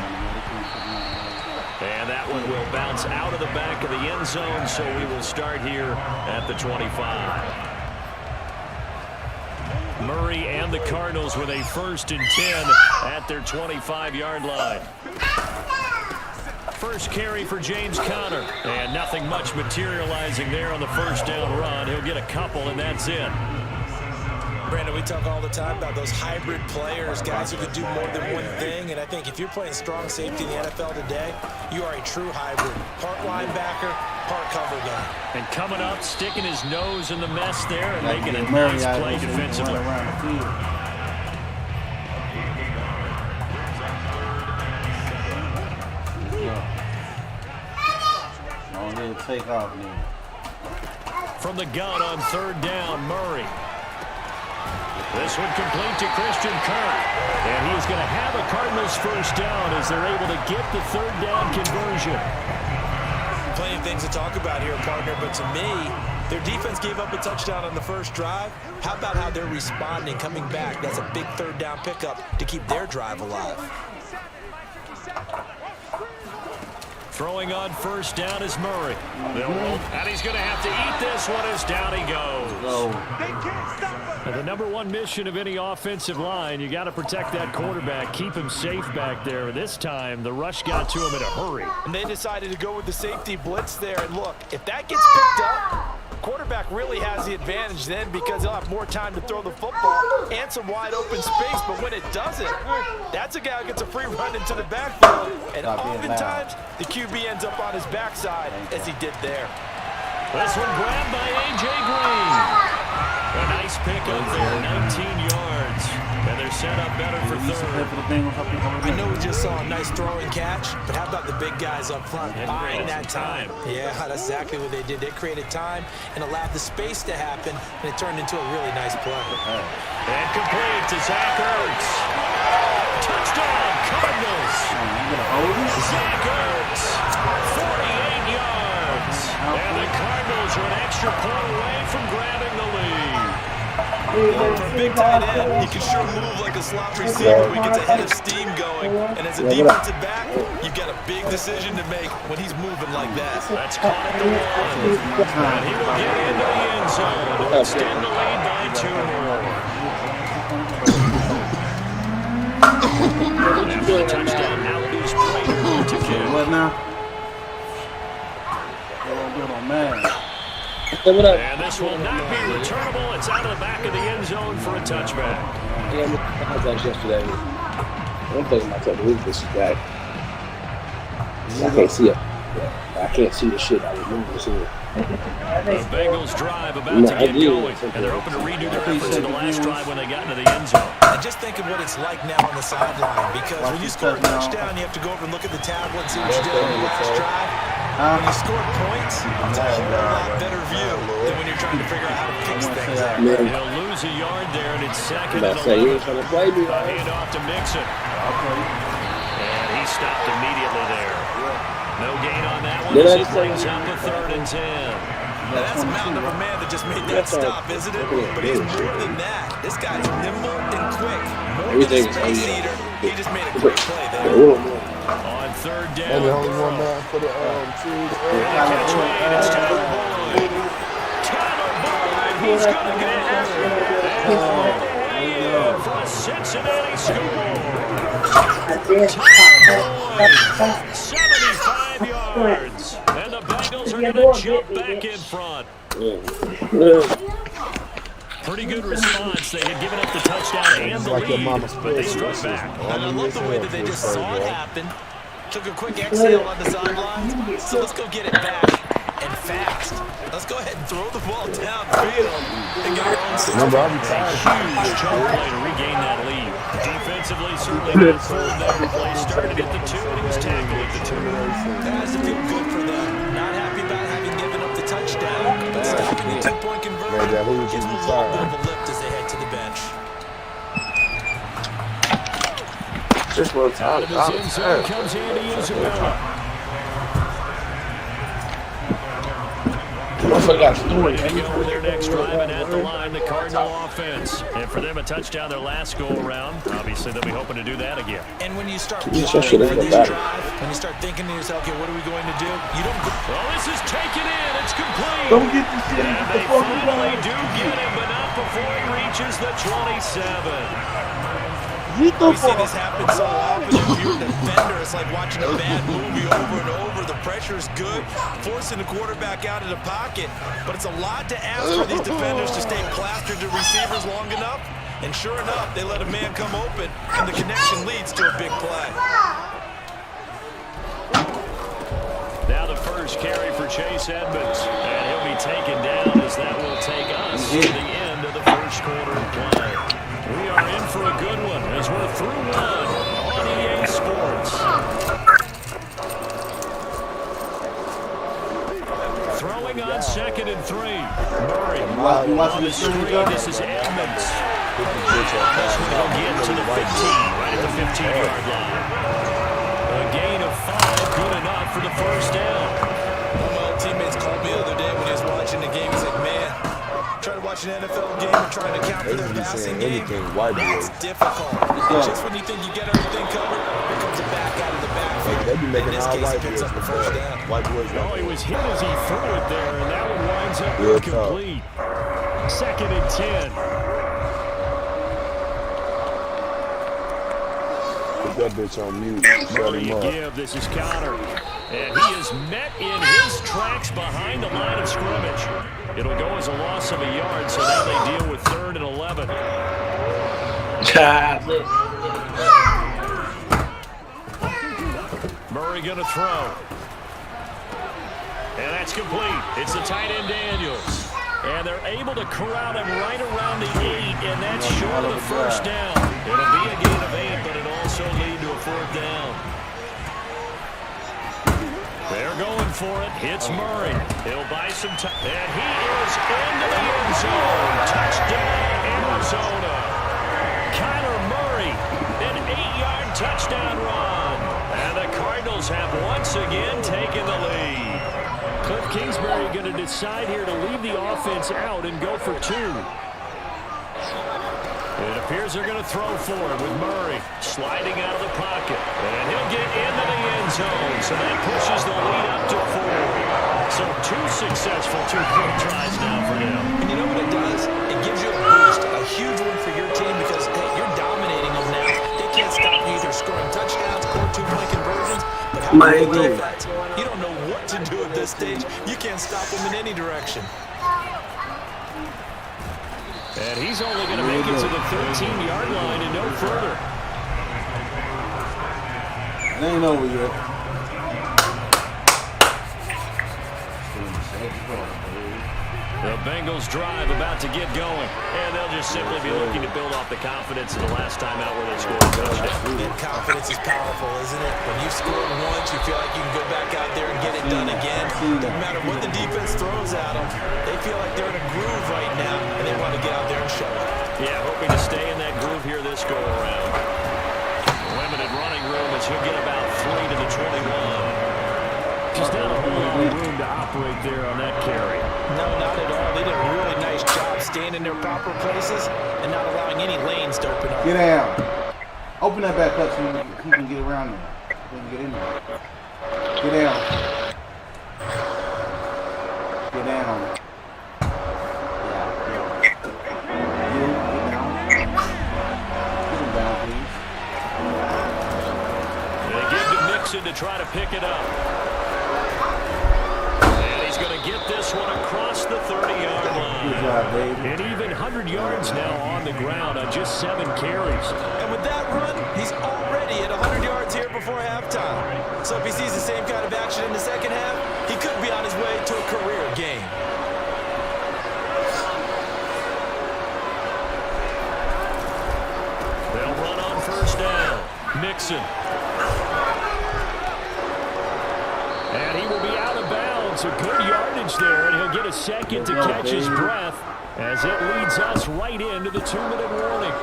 And that one will bounce out of the back of the end zone, so we will start here at the 25. Murray and the Cardinals with a 1st and 10 at their 25-yard line. First carry for James Conner, and nothing much materializing there on the 1st down run. He'll get a couple, and that's it. Brandon, we talk all the time about those hybrid players, guys who could do more than one thing, and I think if you're playing strong safety in the NFL today, you are a true hybrid. Part linebacker, part cover guy. And coming up, sticking his nose in the mess there and making a nice play defensively. Take off now. From the gun on 3rd down, Murray. This one complete to Christian Kirk. And he's going to have a Cardinals 1st down as they're able to get the 3rd down conversion. Plenty of things to talk about here, partner, but to me, their defense gave up a touchdown on the first drive. How about how they're responding, coming back? That's a big 3rd down pickup to keep their drive alive. Throwing on 1st down is Murray. And he's going to have to eat this one as down he goes. And the #1 mission of any offensive line, you got to protect that quarterback, keep him safe back there. This time, the rush got to him in a hurry. And they decided to go with the safety blitz there. And look, if that gets picked up, quarterback really has the advantage then, because he'll have more time to throw the football and some wide open space. But when it doesn't, that's a guy who gets a free run into the backfield. And oftentimes, the QB ends up on his backside, as he did there. This one grabbed by A.J. Green. A nice pick up there, 19 yards. And they're set up better for 3rd. I know we just saw a nice throwing catch, but how about the big guys up front buying that time? Yeah, that's exactly what they did. They created time and allowed the space to happen, and it turned into a really nice play. And complete to Zach Ertz. Touchdown, Cardinals. Zach Ertz, 48 yards. And the Cardinals are an extra point away from grabbing the lead. For a big tight end, he can sure move like a slot receiver when he gets a head of steam going. And as a defensive back, you've got a big decision to make when he's moving like that. That's caught at the 1. And he will get into the end zone to extend the lead by 2 more. After the touchdown, now lose Prater to kick. What now? Man. And this will not be returnable. It's out of the back of the end zone for a touchback. Yeah, I was yesterday. One thing I told you this guy. I can't see it. I can't see the shit. I was moving to it. The Bengals drive about to get going, and they're hoping to redo their efforts in the last drive when they got into the end zone. And just think of what it's like now on the sideline, because when you score a touchdown, you have to go over and look at the tablet and see what you did on the last drive. When you score points, it's a whole lot better view than when you're trying to figure out how to fix things out. He'll lose a yard there, and it's 2nd and 11. A handoff to Mixon. And he stopped immediately there. No gain on that one as it brings up a 3rd and 10. Now that's a mountain of a man that just made that stop, isn't it? But he's more than that. This guy's nimble and quick. More than a space eater. He just made a great play there. On 3rd down. And the only one man for the team. It's Tyler Boyd. Tyler Boyd, he's going to get it. And for a Cincinnati score. Tyler Boyd, 75 yards. And the Bengals are going to jump back in front. Pretty good response. They had given up the touchdown and the lead, but they struck back. And I love the way that they just saw it happen. Took a quick exhale on the sidelines. So let's go get it back and fast. Let's go ahead and throw the ball downfield and get our own system. Remember, I'm tired. Huge chunk play to regain that lead. Defensively, certainly not full there. Play started at the 2, and he was tackled at the 2. That has to feel good for them. Not happy about having given up the touchdown, but stopping the 2-point conversion gives them a little bit of a lift as they head to the bench. This one's Out of his end zone comes Andy Isabella. Over their next drive and at the line, the Cardinal offense. And for them, a touchdown their last go-around. Obviously, they'll be hoping to do that again. And when you start planning for this drive, when you start thinking to yourself, okay, what are we going to do? You don't go. Well, this is taken in. It's complete. Don't get this shit. And they finally do get him, but not before he reaches the 27. We see this happen so often. If you're a defender, it's like watching a bad movie over and over. The pressure is good, forcing the quarterback out of the pocket. But it's a lot to ask for these defenders to stay plastered to receivers long enough. And sure enough, they let a man come open, and the connection leads to a big play. Now the first carry for Chase Edmonds. And he'll be taken down as that will take us to the end of the first quarter of play. We are in for a good one as we're through one on EA Sports. Throwing on 2nd and 3. Murray on the screen. This is Edmonds. This one he'll get to the 15, right at the 15-yard line. A gain of 5, good enough for the first down. Well, teammates called me the other day when he was watching the game. He's like, man, trying to watch an NFL game and trying to account for their passing game, that's difficult. And just when you think you get everything covered, here comes a back out of the backfield. They be making in this all case, white he picks up the boys first down. white boys. Oh, he was hit as he threw it there, and that one winds up Real incomplete. 2nd and 10. Put that bitch on mute. Shut Murray him up. give. This is Connor. And he is met in his tracks behind the line of scrimmage. It'll go as a loss of a yard, so now they deal with 3rd and 11. Murray going to throw. And that's complete. It's the tight end Daniels. And they're able to corral him right around the 8, and that's short of the first down. It'll be a gain of 8, but it'll also lead to a 4th down. They're going for it. Hits Murray. He'll buy some time. And he is into the end zone. Touchdown, Arizona. Kyler Murray, an 8-yard touchdown run. And the Cardinals have once again taken the lead. Cliff Kingsbury going to decide here to leave the offense out and go for 2. It appears they're going to throw for him with Murray sliding out of the pocket. And he'll get into the end zone, so that pushes the lead up to 4. So 2 successful 2-point tries now for them. And you know what it does? It gives you a boost, a huge one for your team because, hey, you're dominating them now. They can't stop you either scoring touchdowns or 2-point conversions. But how about the defense? You don't know what to do at this stage. You can't stop them in any direction. And he's only going to make it to the 13-yard line and no further. It ain't over yet. The Bengals drive about to get going, and they'll just simply be looking to build off the confidence of the last time out where they scored a touchdown. And confidence is powerful, isn't it? When you've scored once, you feel like you can go back out there and get it done again. Doesn't matter what the defense throws at them. They feel like they're in a groove right now, and they want to get out there and show it. Yeah, hoping to stay in that groove here this go-around. Limited running room as he'll get about 3 to the 21. Just not a whole lot of room to operate there on that carry. No, not at all. They did a really nice job staying in their proper places and not allowing any lanes to open up. Get down. Open that back up so he can get around there. He can get in there. Get down. Get down. Yeah. Get down. Get him down, please. They give to Mixon to try to pick it up. And he's going to get this one across the 30-yard line. Good job, Dave. And even 100 yards now on the ground on just 7 carries. And with that run, he's already at 100 yards here before halftime. So if he sees the same kind of action in the second half, he could be on his way to a career game. They'll run on first down. Mixon. And he will be out of bounds. A good yardage there, and he'll get a second to catch his breath as it leads us right into the 2-minute warning.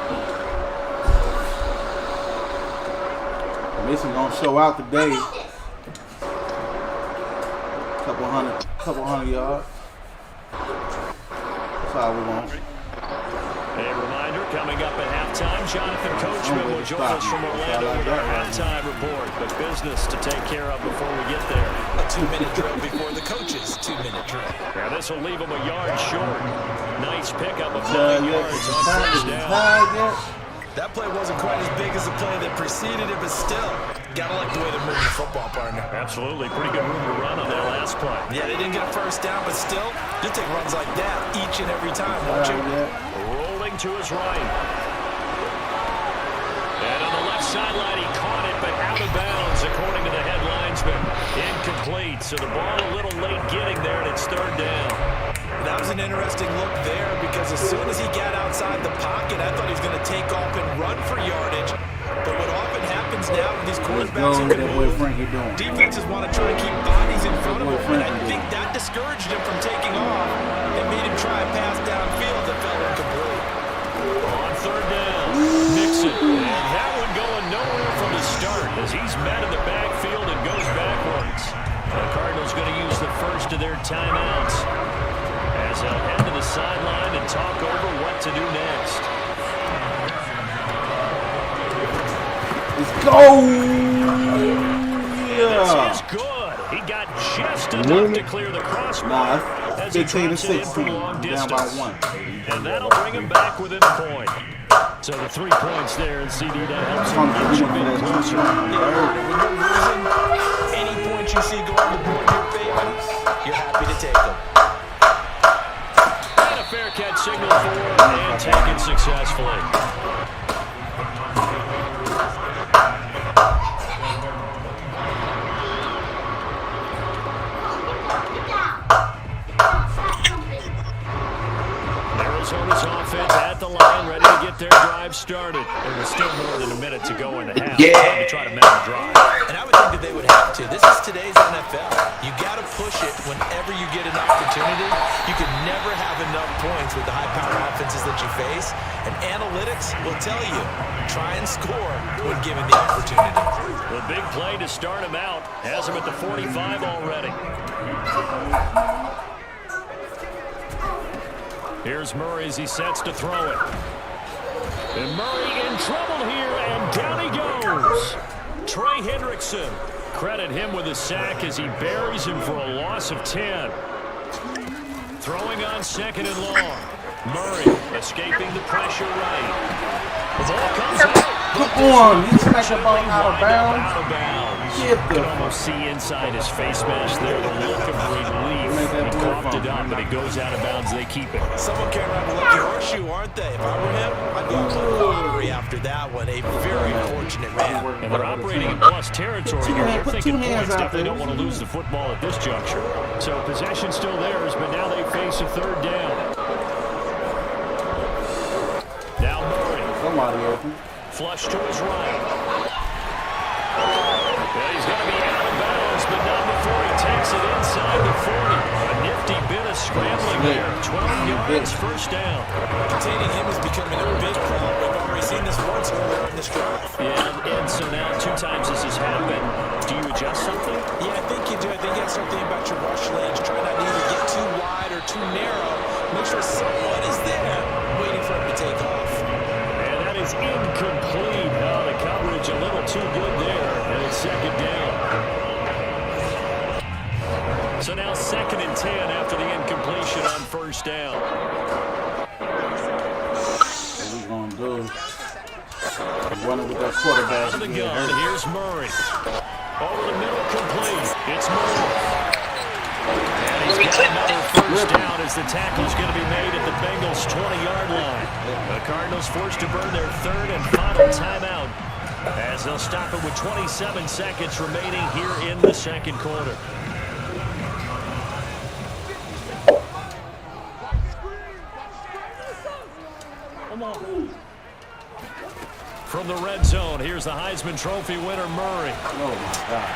Mason gonna show out today. Couple hundred yards. That's all we want. A reminder, coming up at halftime, Jonathan Coachman will join us from Orlando with our halftime report. But business to take care of before we get there. A 2-minute drill before the coach's 2-minute drill. Now this will leave him a yard short. Nice pickup of 9 yards on first down. That play wasn't quite as big as the play that preceded it, but still, gotta like the way they're moving the football, partner. Absolutely, pretty good room to run on that last play. Yeah, they didn't get a first down, but still, you'll take runs like that each and every time, won't you? Rolling to his right. And on the left sideline, he caught it, but out of bounds, according to the head linesman. Incomplete, so the ball a little late getting there, and it's third down. That was an interesting look there because as soon as he got outside the pocket, I thought he was going to take off and run for yardage. But what often happens now with these quarterbacks who can move, defenses want to try to keep bodies in front of him, and I think that discouraged him from taking off and made him try a pass downfield that fell incomplete. On third down, Mixon. And that one going nowhere from the start as he's met in the backfield and goes backwards. The Cardinals going to use the first of their timeouts as they'll head to the sideline and talk over what to do next. Let's go! Yeah. This is good. He got just enough to clear the crossbar as he drops it in from long distance. Down by 1. And that'll bring him back within a point. So the 3 points there, and CD, that helps him inch a bit closer. When you're losing, any points you see go on the board in your favor, you're happy to take them. And a fair catch signal for and taken successfully. Arizona's offense at the line, ready to get their drive started. And with still more than a minute to go in the half, to try to mount a drive. And I would think that they would have to. This is today's NFL. You got to push it whenever you get an opportunity. You can never have enough points with the high-powered offenses that you face. And analytics will tell you, try and score when given the opportunity. The big play to start him out has him at the 45 already. Here's Murray as he sets to throw it. And Murray in trouble here, and down he goes. Trey Hendrickson. Credit him with a sack as he buries him for a loss of 10. Throwing on second and long. Murray escaping the pressure right. The ball comes out. Come on, you smack the ball out of bounds. Out of bounds. You can almost see inside his face mask there the look of relief. He coughed it up, but it goes out of bounds. They keep it. Someone can't run a lucky horseshoe, aren't they? If I were him, I'd go play the lottery after that one. A very fortunate man. And they're operating in plus territory here. They're thinking points. Definitely don't want to lose the football at this juncture. So possession still theirs, but now they face a third down. Now Murray. Somebody open. Flush to his right. Well, he's going to be out of bounds, but not before he takes it inside the 40. A nifty bit of scrambling there. 12 yards, first down. Containing him is becoming a big problem. We've already seen this once earlier in this drive. Yeah, and so now 2 times this has happened. Do you adjust something? Yeah, I think you do. I think you have to start thinking about your rush lanes. Try not to either get too wide or too narrow. Make sure someone is there waiting for him to take off. And that is incomplete. Oh, the coverage a little too good there, and it's second down. So now 2nd and 10 after the incompletion on first down. What we gonna do? Running with that quarterback. Out of the gun, here's Murray. Over the middle, complete. It's Murray. And he's got another first down as the tackle's going to be made at the Bengals' 20-yard line. The Cardinals forced to burn their 3rd and final timeout as they'll stop it with 27 seconds remaining here in the second quarter. Come on. From the red zone, here's the Heisman Trophy winner, Murray. Oh, my God.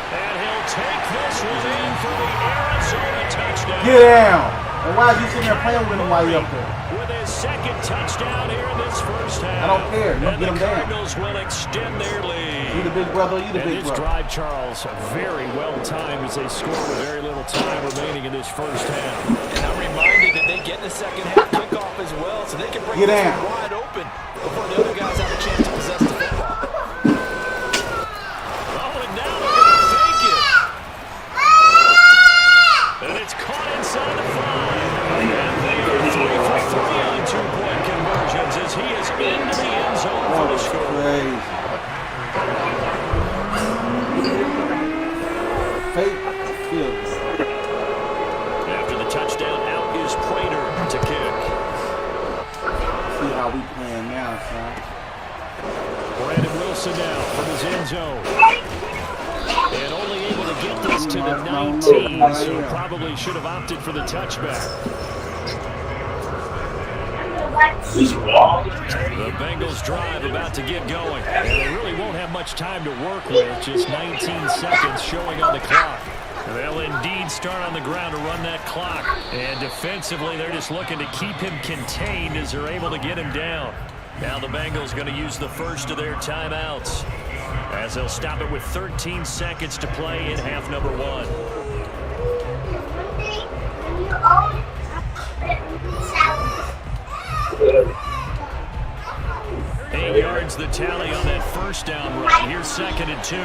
And he'll take this one in for the Arizona touchdown. Get down. And why is he sitting there playing with him while you're up there? With his 2nd touchdown here in this first half. I don't care. You and get him the down. Cardinals will extend their lead. You the big brother, you the And big this brother. drive, Charles, very well timed as they score with very little time remaining in this first half. And I'm reminded that they get the second half kickoff as well, so they can break Get this down. one wide open before the other guys have a chance to possess the football. Oh, and now they're going to fake it. And it's caught inside the 5. And they are 3 for 3 on 2-point conversions as he is into the end zone for the score. Crazy. Fake field goal. After the touchdown, out is Prater to kick. See how we playing now, son. Brandon Wilson now from his end zone. And only able to get this to the 19, so probably should have opted for the touchback. The Bengals drive about to get going. And they really won't have much time to work with, just 19 seconds showing on the clock. They'll indeed start on the ground to run that clock. And defensively, they're just looking to keep him contained as they're able to get him down. Now the Bengals going to use the first of their timeouts as they'll stop it with 13 seconds to play in half number 1. 8 yards the tally on that first down run. Here's 2nd and 2.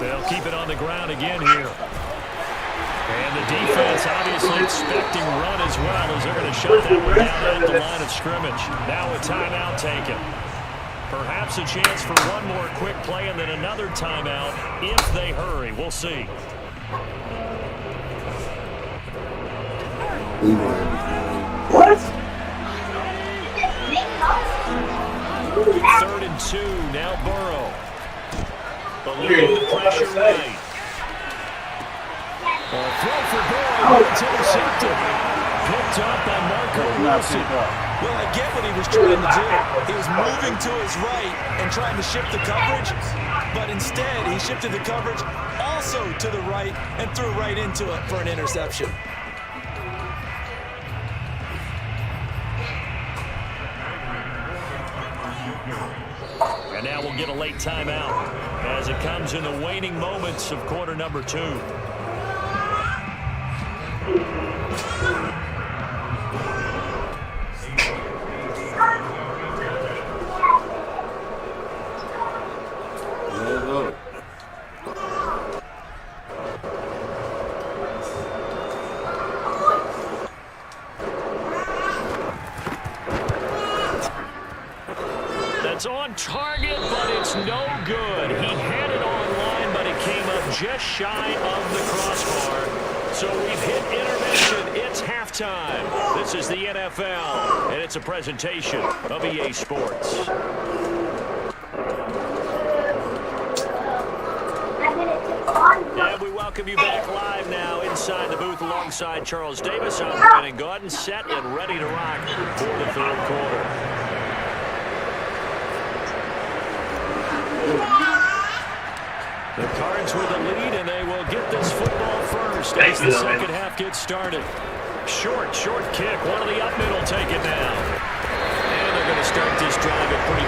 They'll keep it on the ground again here. And the defense obviously expecting run as well as they're going to shut that one down at the line of scrimmage. Now a timeout taken. Perhaps a chance for one more quick play and then another timeout if they hurry. We'll see. What? 3rd and 2, now Burrow. Believing the pressure right. A throw for Burrow, but it's intercepted. Picked up by Marco Wilson. Well, I get what he was trying to do. He was moving to his right and trying to shift the coverage, but instead he shifted the coverage also to the right and threw right into it for an interception. And now we'll get a late timeout as it comes in the waning moments of quarter number 2. That's on target, but it's no good. He had it on line, but it came up just shy of the crossbar. So we've hit intermission. It's halftime. This is the NFL, and it's a presentation of EA Sports. And we welcome you back live now inside the booth alongside Charles Davis. I'm Brandon Gaudin, set and ready to rock for the 3rd quarter. The Cards with the lead, and they will get this football first as the second half gets started. Short kick. One of the up middle take it down. And they're going to start this drive at pretty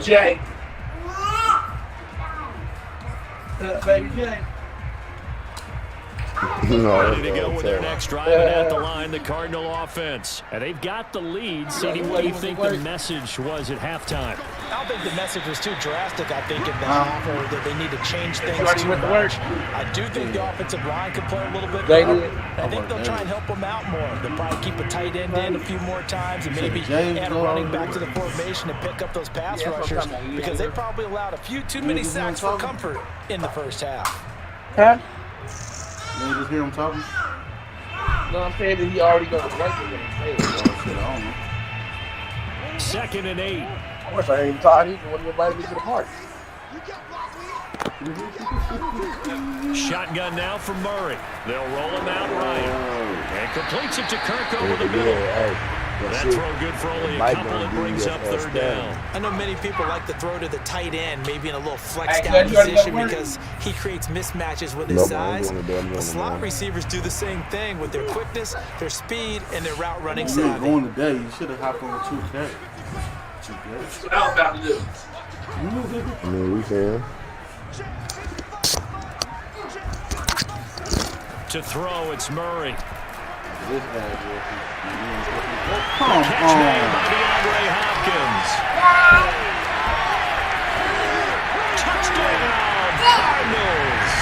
Jay. Baby Jay. Ready to go with their next drive, and at the line, the Cardinal offense. And they've got the lead. CD, what do you think the message was at halftime? I don't think the message was too drastic, I think, in the half, or that they need to change things too much. I do think the offensive line could play a little bit better. I think they'll try and help them out more. They'll probably keep a tight end in a few more times and maybe add a running back to the formation to pick up those pass rushers, because they probably allowed a few too many sacks for comfort in the first half. Huh? You just hear him talking? No, I'm saying that he already got the right to say. 2nd and 8. I wish I ain't even thought he wouldn't invite me to the party. Shotgun now for Murray. They'll roll him out right. And completes it to Kirk over the middle. That throw good for only a couple. It brings up 3rd down. I know many people like to throw to the tight end, maybe in a little flexed out position, because he creates mismatches with his size. The slot receivers do the same thing with their quickness, their speed, and their route running You savvy. going today, you should have hopped on 2K. That's what I was about to do. I mean, we can. To throw, it's Murray. This guy, Catch made by DeAndre Hopkins. Touchdown, Cardinals.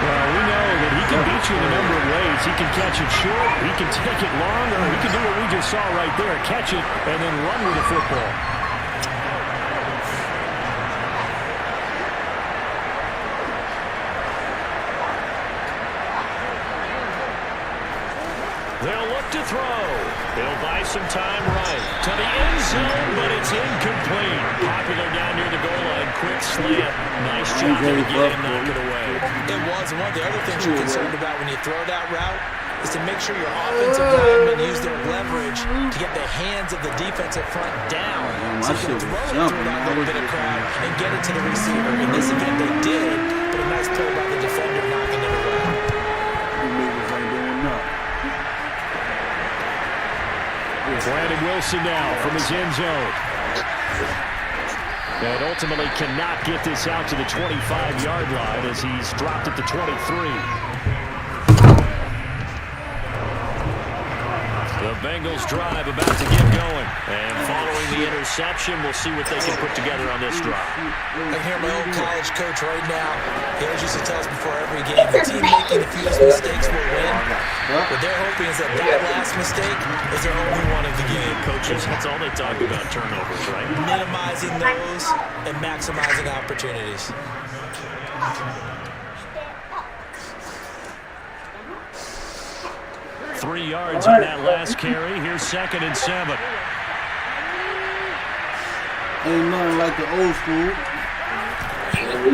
Well, we know that he can beat you in a number of ways. He can catch it short, he can take it long, or he can do what we just saw right there, catch it and then run with the football. They'll look to throw. They'll buy some time right to the end zone, but it's incomplete. Popular down near the goal line. Quick slant. Nice job to get him, knock it away. It was. And one of the other things you're concerned about when you throw that route is to make sure your offensive linemen use their leverage to get the hands of the defensive front down. So you can throw it through that little bit of crowd and get it to the receiver. In this event, they did, but a nice play by the defender knocking it away. Brandon Wilson now from his end zone. And ultimately cannot get this out to the 25-yard line as he's dropped at the 23. The Bengals drive about to get going. And following the interception, we'll see what they can put together on this drive. I hear my old college coach right now. He always used to tell us before every game, the team making the fewest mistakes will win. What they're hoping is that last mistake is their only one of the game. Coaches, that's all they talk about, turnovers, right? Minimizing those and maximizing opportunities. 3 yards on that last carry. Here's 2nd and 7. Ain't nothing like the old school.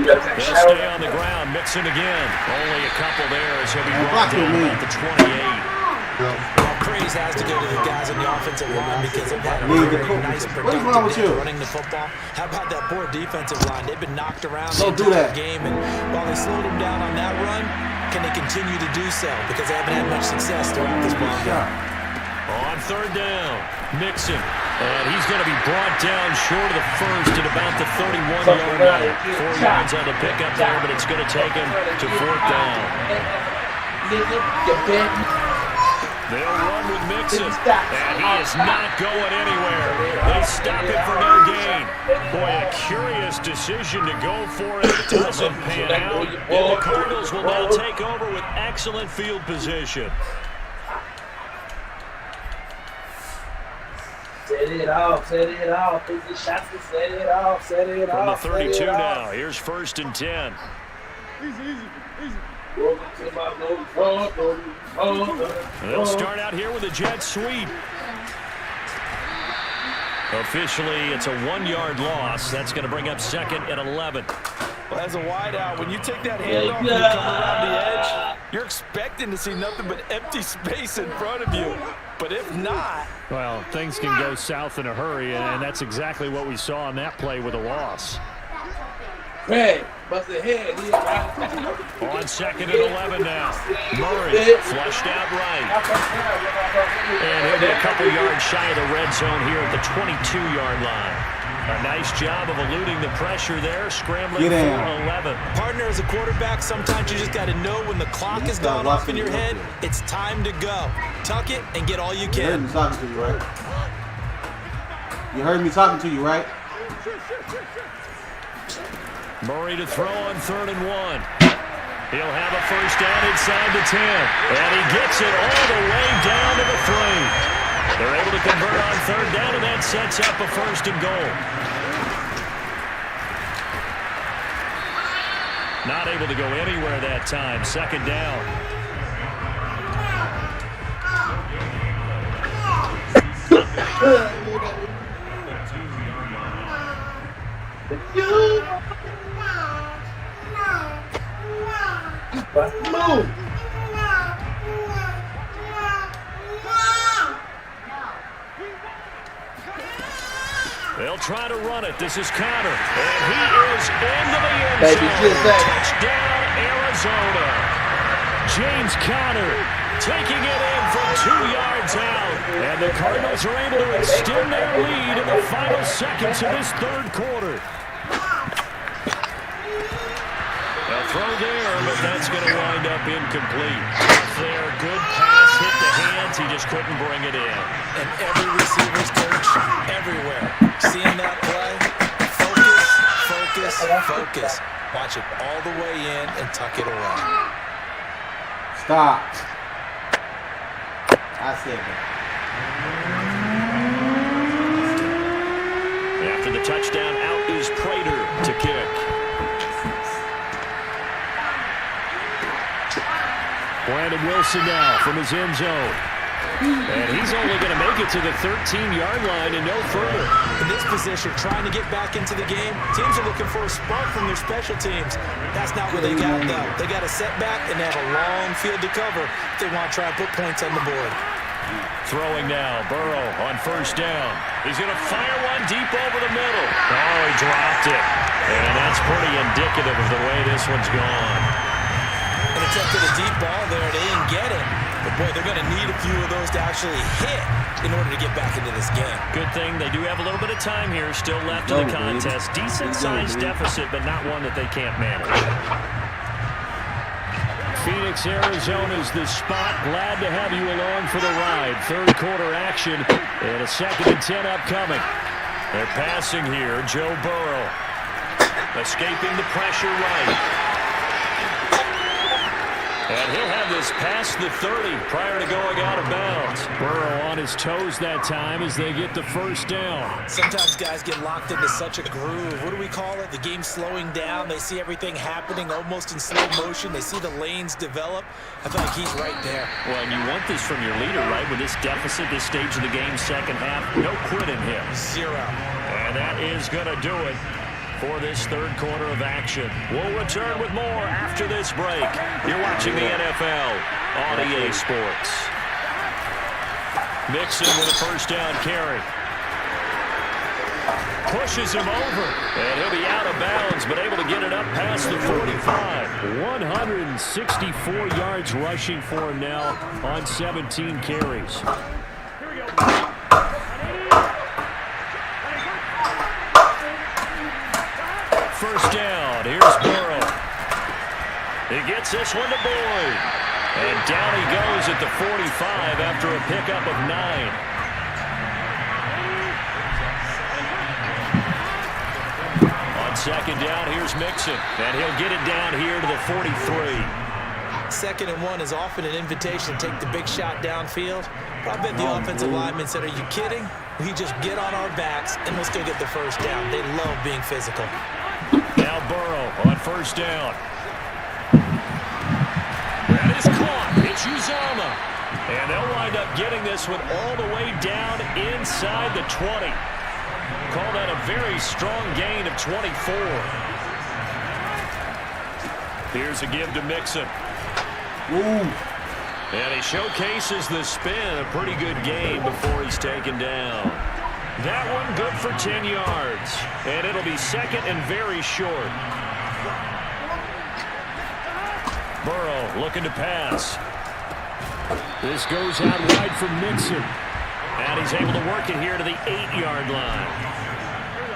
They'll stay on the ground. Mixon again. Only a couple there as he'll be brought down about the 28. Praise has to go to the guys on the offensive line because they've had a very nice productive day running the football. How about that poor defensive line? They've been knocked around the entire game, and while they slowed them down on that run, can they continue to do so? Because they haven't had much success throughout this ball game. On 3rd down, Mixon. And he's going to be brought down short of the first at about the 31-yard line. 4 yards on the pickup there, but it's going to take him to 4th down. They'll run with Mixon, and he is not going anywhere. They stop him for no gain. Boy, a curious decision to go for it. It doesn't pan out, and the Cardinals will now take over with excellent field position. Set it off, set it off. Take the shots to set it off, set it off. From the 32 now, here's 1st and 10. They'll start out here with a jet sweep. Officially, it's a 1-yard loss. That's going to bring up 2nd and 11. Well, as a wideout, when you take that handoff and you come around the edge, you're expecting to see nothing but empty space in front of you. But if not... Well, things can go south in a hurry, and that's exactly what we saw on that play with a loss. Hey, bust the head. On 2nd and 11 now. Murray flushed out right. And he'll be a couple yards shy of the red zone here at the 22-yard line. A nice job of eluding the pressure there, scrambling for 11. Partner, as a quarterback, sometimes you just got to know when the clock has gone off in your head, it's time to go. Tuck it and get all you can. You heard me talking to you, right? You heard me talking to you, right? Murray to throw on 3rd and 1. He'll have a first down inside the 10. And he gets it all the way down to the 3. They're able to convert on 3rd down, and that sets up a 1st and goal. Not able to go anywhere that time. 2nd down. Move. They'll try to run it. This is Conner. And he is into the end zone. Touchdown, Arizona. James Conner taking it in from 2 yards out. And the Cardinals are able to extend their lead in the final seconds of this 3rd quarter. A throw there, but that's going to wind up incomplete. There, good pass, hit the hands. He just couldn't bring it in. And every receiver's coach, everywhere, seeing that play, focus, focus, focus. Watch it all the way in and tuck it away. Stop. I said that. After the touchdown, out is Prater to kick. Brandon Wilson now from his end zone. And he's only going to make it to the 13-yard line and no further. In this position, trying to get back into the game, teams are looking for a spark from their special teams. That's not what they got, though. They got a setback, and they have a long field to cover if they want to try and put points on the board. Throwing now, Burrow on 1st down. He's going to fire one deep over the middle. Oh, he dropped it. And that's pretty indicative of the way this one's gone. And attempted a deep ball there. They didn't get it. But, boy, they're going to need a few of those to actually hit in order to get back into this game. Good thing they do have a little bit of time here still left in the contest. Decent-sized deficit, but not one that they can't manage. Phoenix, Arizona is the spot. Glad to have you along for the ride. 3rd quarter action and a 2nd and 10 upcoming. They're passing here. Joe Burrow escaping the pressure right. And he'll have this past the 30 prior to going out of bounds. Burrow on his toes that time as they get the 1st down. Sometimes guys get locked into such a groove. What do we call it? The game's slowing down. They see everything happening almost in slow motion. They see the lanes develop. I feel like he's right there. Well, and you want this from your leader, right? With this deficit, this stage of the game, 2nd half, no quitting him. 0. And that is going to do it for this 3rd quarter of action. We'll return with more after this break. You're watching the NFL on EA Sports. Mixon with a 1st down carry. Pushes him over, and he'll be out of bounds, but able to get it up past the 45. 164 yards rushing for him now on 17 carries. Here we go. First down. Here's Burrow. He gets this one to Boyd. And down he goes at the 45 after a pickup of 9. On 2nd down, here's Mixon. And he'll get it down here to the 43. 2nd and 1 is often an invitation to take the big shot downfield. But I bet the offensive lineman said, are you kidding? We just get on our backs and let's go get the 1st down. They love being physical. Now Burrow on 1st down. That is caught. It's Uzomah. And they'll wind up getting this one all the way down inside the 20. Call that a very strong gain of 24. Here's a give to Mixon. Ooh. And he showcases the spin. A pretty good game before he's taken down. That one good for 10 yards. And it'll be 2nd and very short. Burrow looking to pass. This goes out wide for Mixon. And he's able to work it here to the 8-yard line.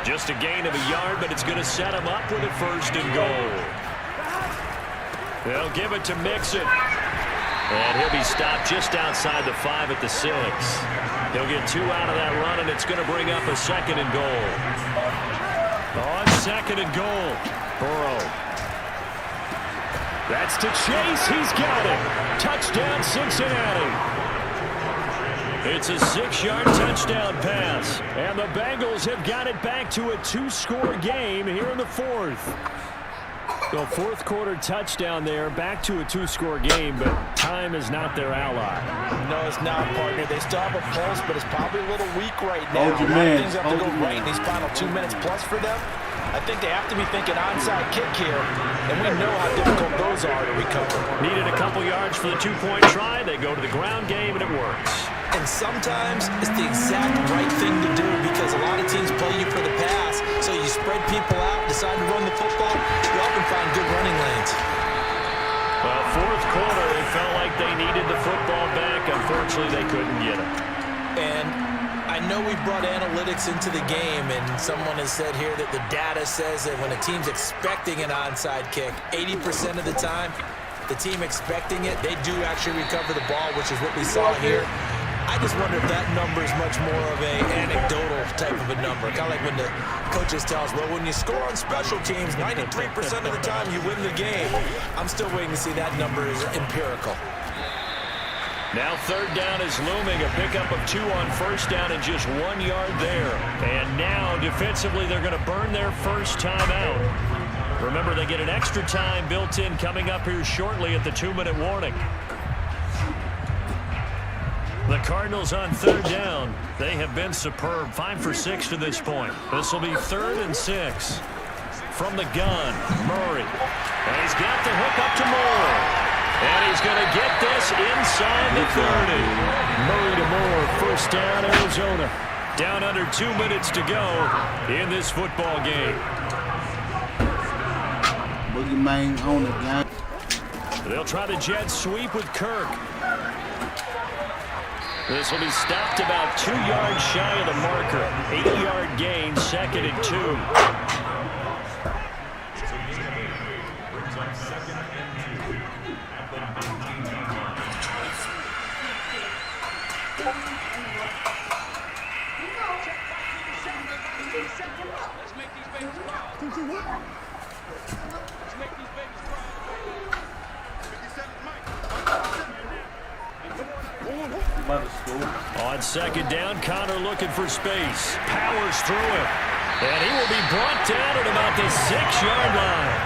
Just a gain of a yard, but it's going to set him up with a 1st and goal. They'll give it to Mixon. And he'll be stopped just outside the 5 at the 6. He'll get 2 out of that run, and it's going to bring up a 2nd and goal. On 2nd and goal, Burrow. That's to Chase. He's got it. Touchdown, Cincinnati. It's a 6-yard touchdown pass. And the Bengals have got it back to a 2-score game here in the 4th. The 4th quarter touchdown there, back to a 2-score game, but time is not their ally. No, it's not, partner. They still have a pulse, but it's probably a little weak right now. Hold your man. Things have to go right in these final 2 minutes plus for them. I think they have to be thinking onside kick here, and we know how difficult those are to recover. Needed a couple yards for the 2-point try. They go to the ground game, and it works. And sometimes it's the exact right thing to do because a lot of teams play you for the pass, so you spread people out, decide to run the football, you often find good running lanes. Well, 4th quarter, it felt like they needed the football back. Unfortunately, they couldn't get it. And I know we brought analytics into the game, and someone has said here that the data says that when a team's expecting an onside kick, 80% of the time, the team expecting it, they do actually recover the ball, which is what we saw here. I just wonder if that number is much more of a anecdotal type of a number. Kind of like when the coaches tell us, well, when you score on special teams, 93% of the time you win the game. I'm still waiting to see that number is empirical. Now 3rd down is looming. A pickup of 2 on 1st down and just 1 yard there. And now defensively they're going to burn their first time out. Remember, they get an extra time built in coming up here shortly at the 2-minute warning. The Cardinals on 3rd down. They have been superb. 5 for 6 to this point. This will be 3rd and 6. From the gun, Murray. And he's got the hook up to Moore. And he's going to get this inside the 30. Murray to Moore, 1st down, Arizona. Down under 2 minutes to go in this football game. Boogeyman on the game. They'll try the jet sweep with Kirk. This will be stopped about 2 yards shy of the marker. 8-yard gain, 2nd and 2. On 2nd down, Connor looking for space. Powers through it. And he will be brought down at about the 6-yard line.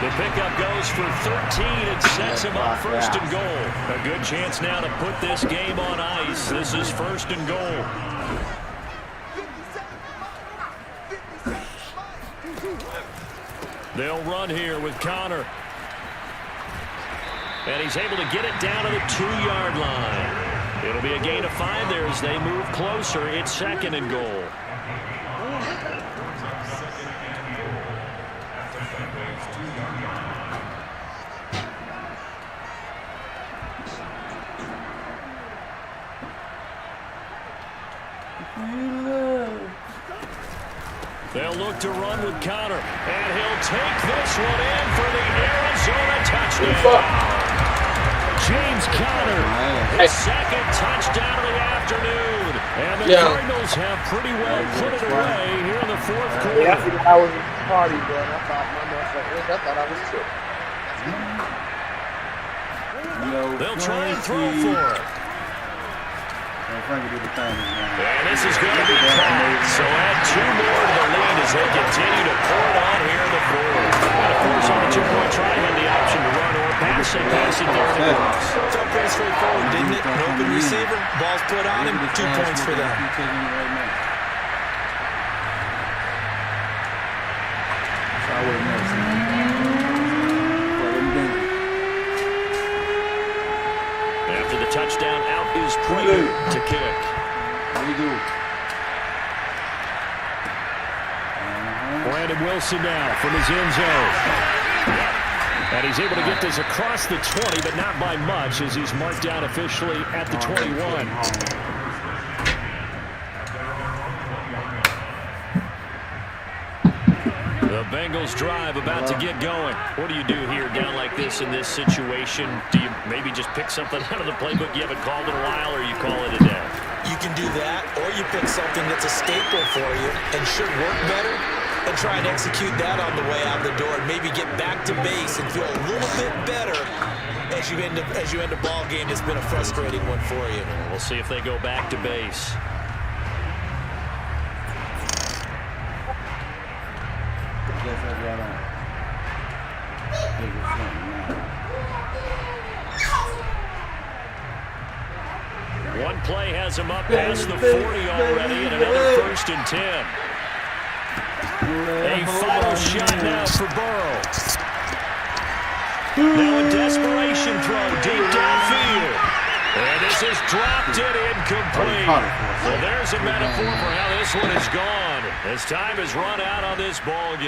The pickup goes for 13 and sets him up 1st and goal. A good chance now to put this game on ice. This is 1st and goal. They'll run here with Connor. And he's able to get it down to the 2-yard line. It'll be a gain of 5 there as they move closer. It's 2nd and goal. They'll look to run with Connor. And he'll take this one in for the Arizona touchdown. James Conner, his 2nd touchdown of the afternoon. And the Cardinals have pretty well put it away here in the 4th quarter. Yeah, I figured I was at the party, but I thought I was sick. They'll try and throw for it. And this is going to be caught. So add 2 more to the lead as they continue to pour it on here in the 4th. And of course, on the 2-point try, had the option to run or pass. They pass it there to Ross. Felt pretty straightforward, didn't it? An open receiver, ball's put on him, 2 points for them. After the touchdown, out is Prater to kick. Brandon Wilson now from his end zone. And he's able to get this across the 20, but not by much as he's marked down officially at the 21. Bengals drive about to get going. What do you do here down like this in this situation? Do you maybe just pick something out of the playbook you haven't called in a while, or you call it a day? You can do that, or you pick something that's a staple for you and should work better, and try and execute that on the way out the door, and maybe get back to base and feel a little bit better as you end a ball game that's been a frustrating one for you. We'll see if they go back to base. One play has him up past the 40 already, and another 1st and 10. A final shot now for Burrow. Now a desperation throw deep downfield. And this is dropped it incomplete. Well, there's a metaphor for how this one is gone, as time has run out on this ball game.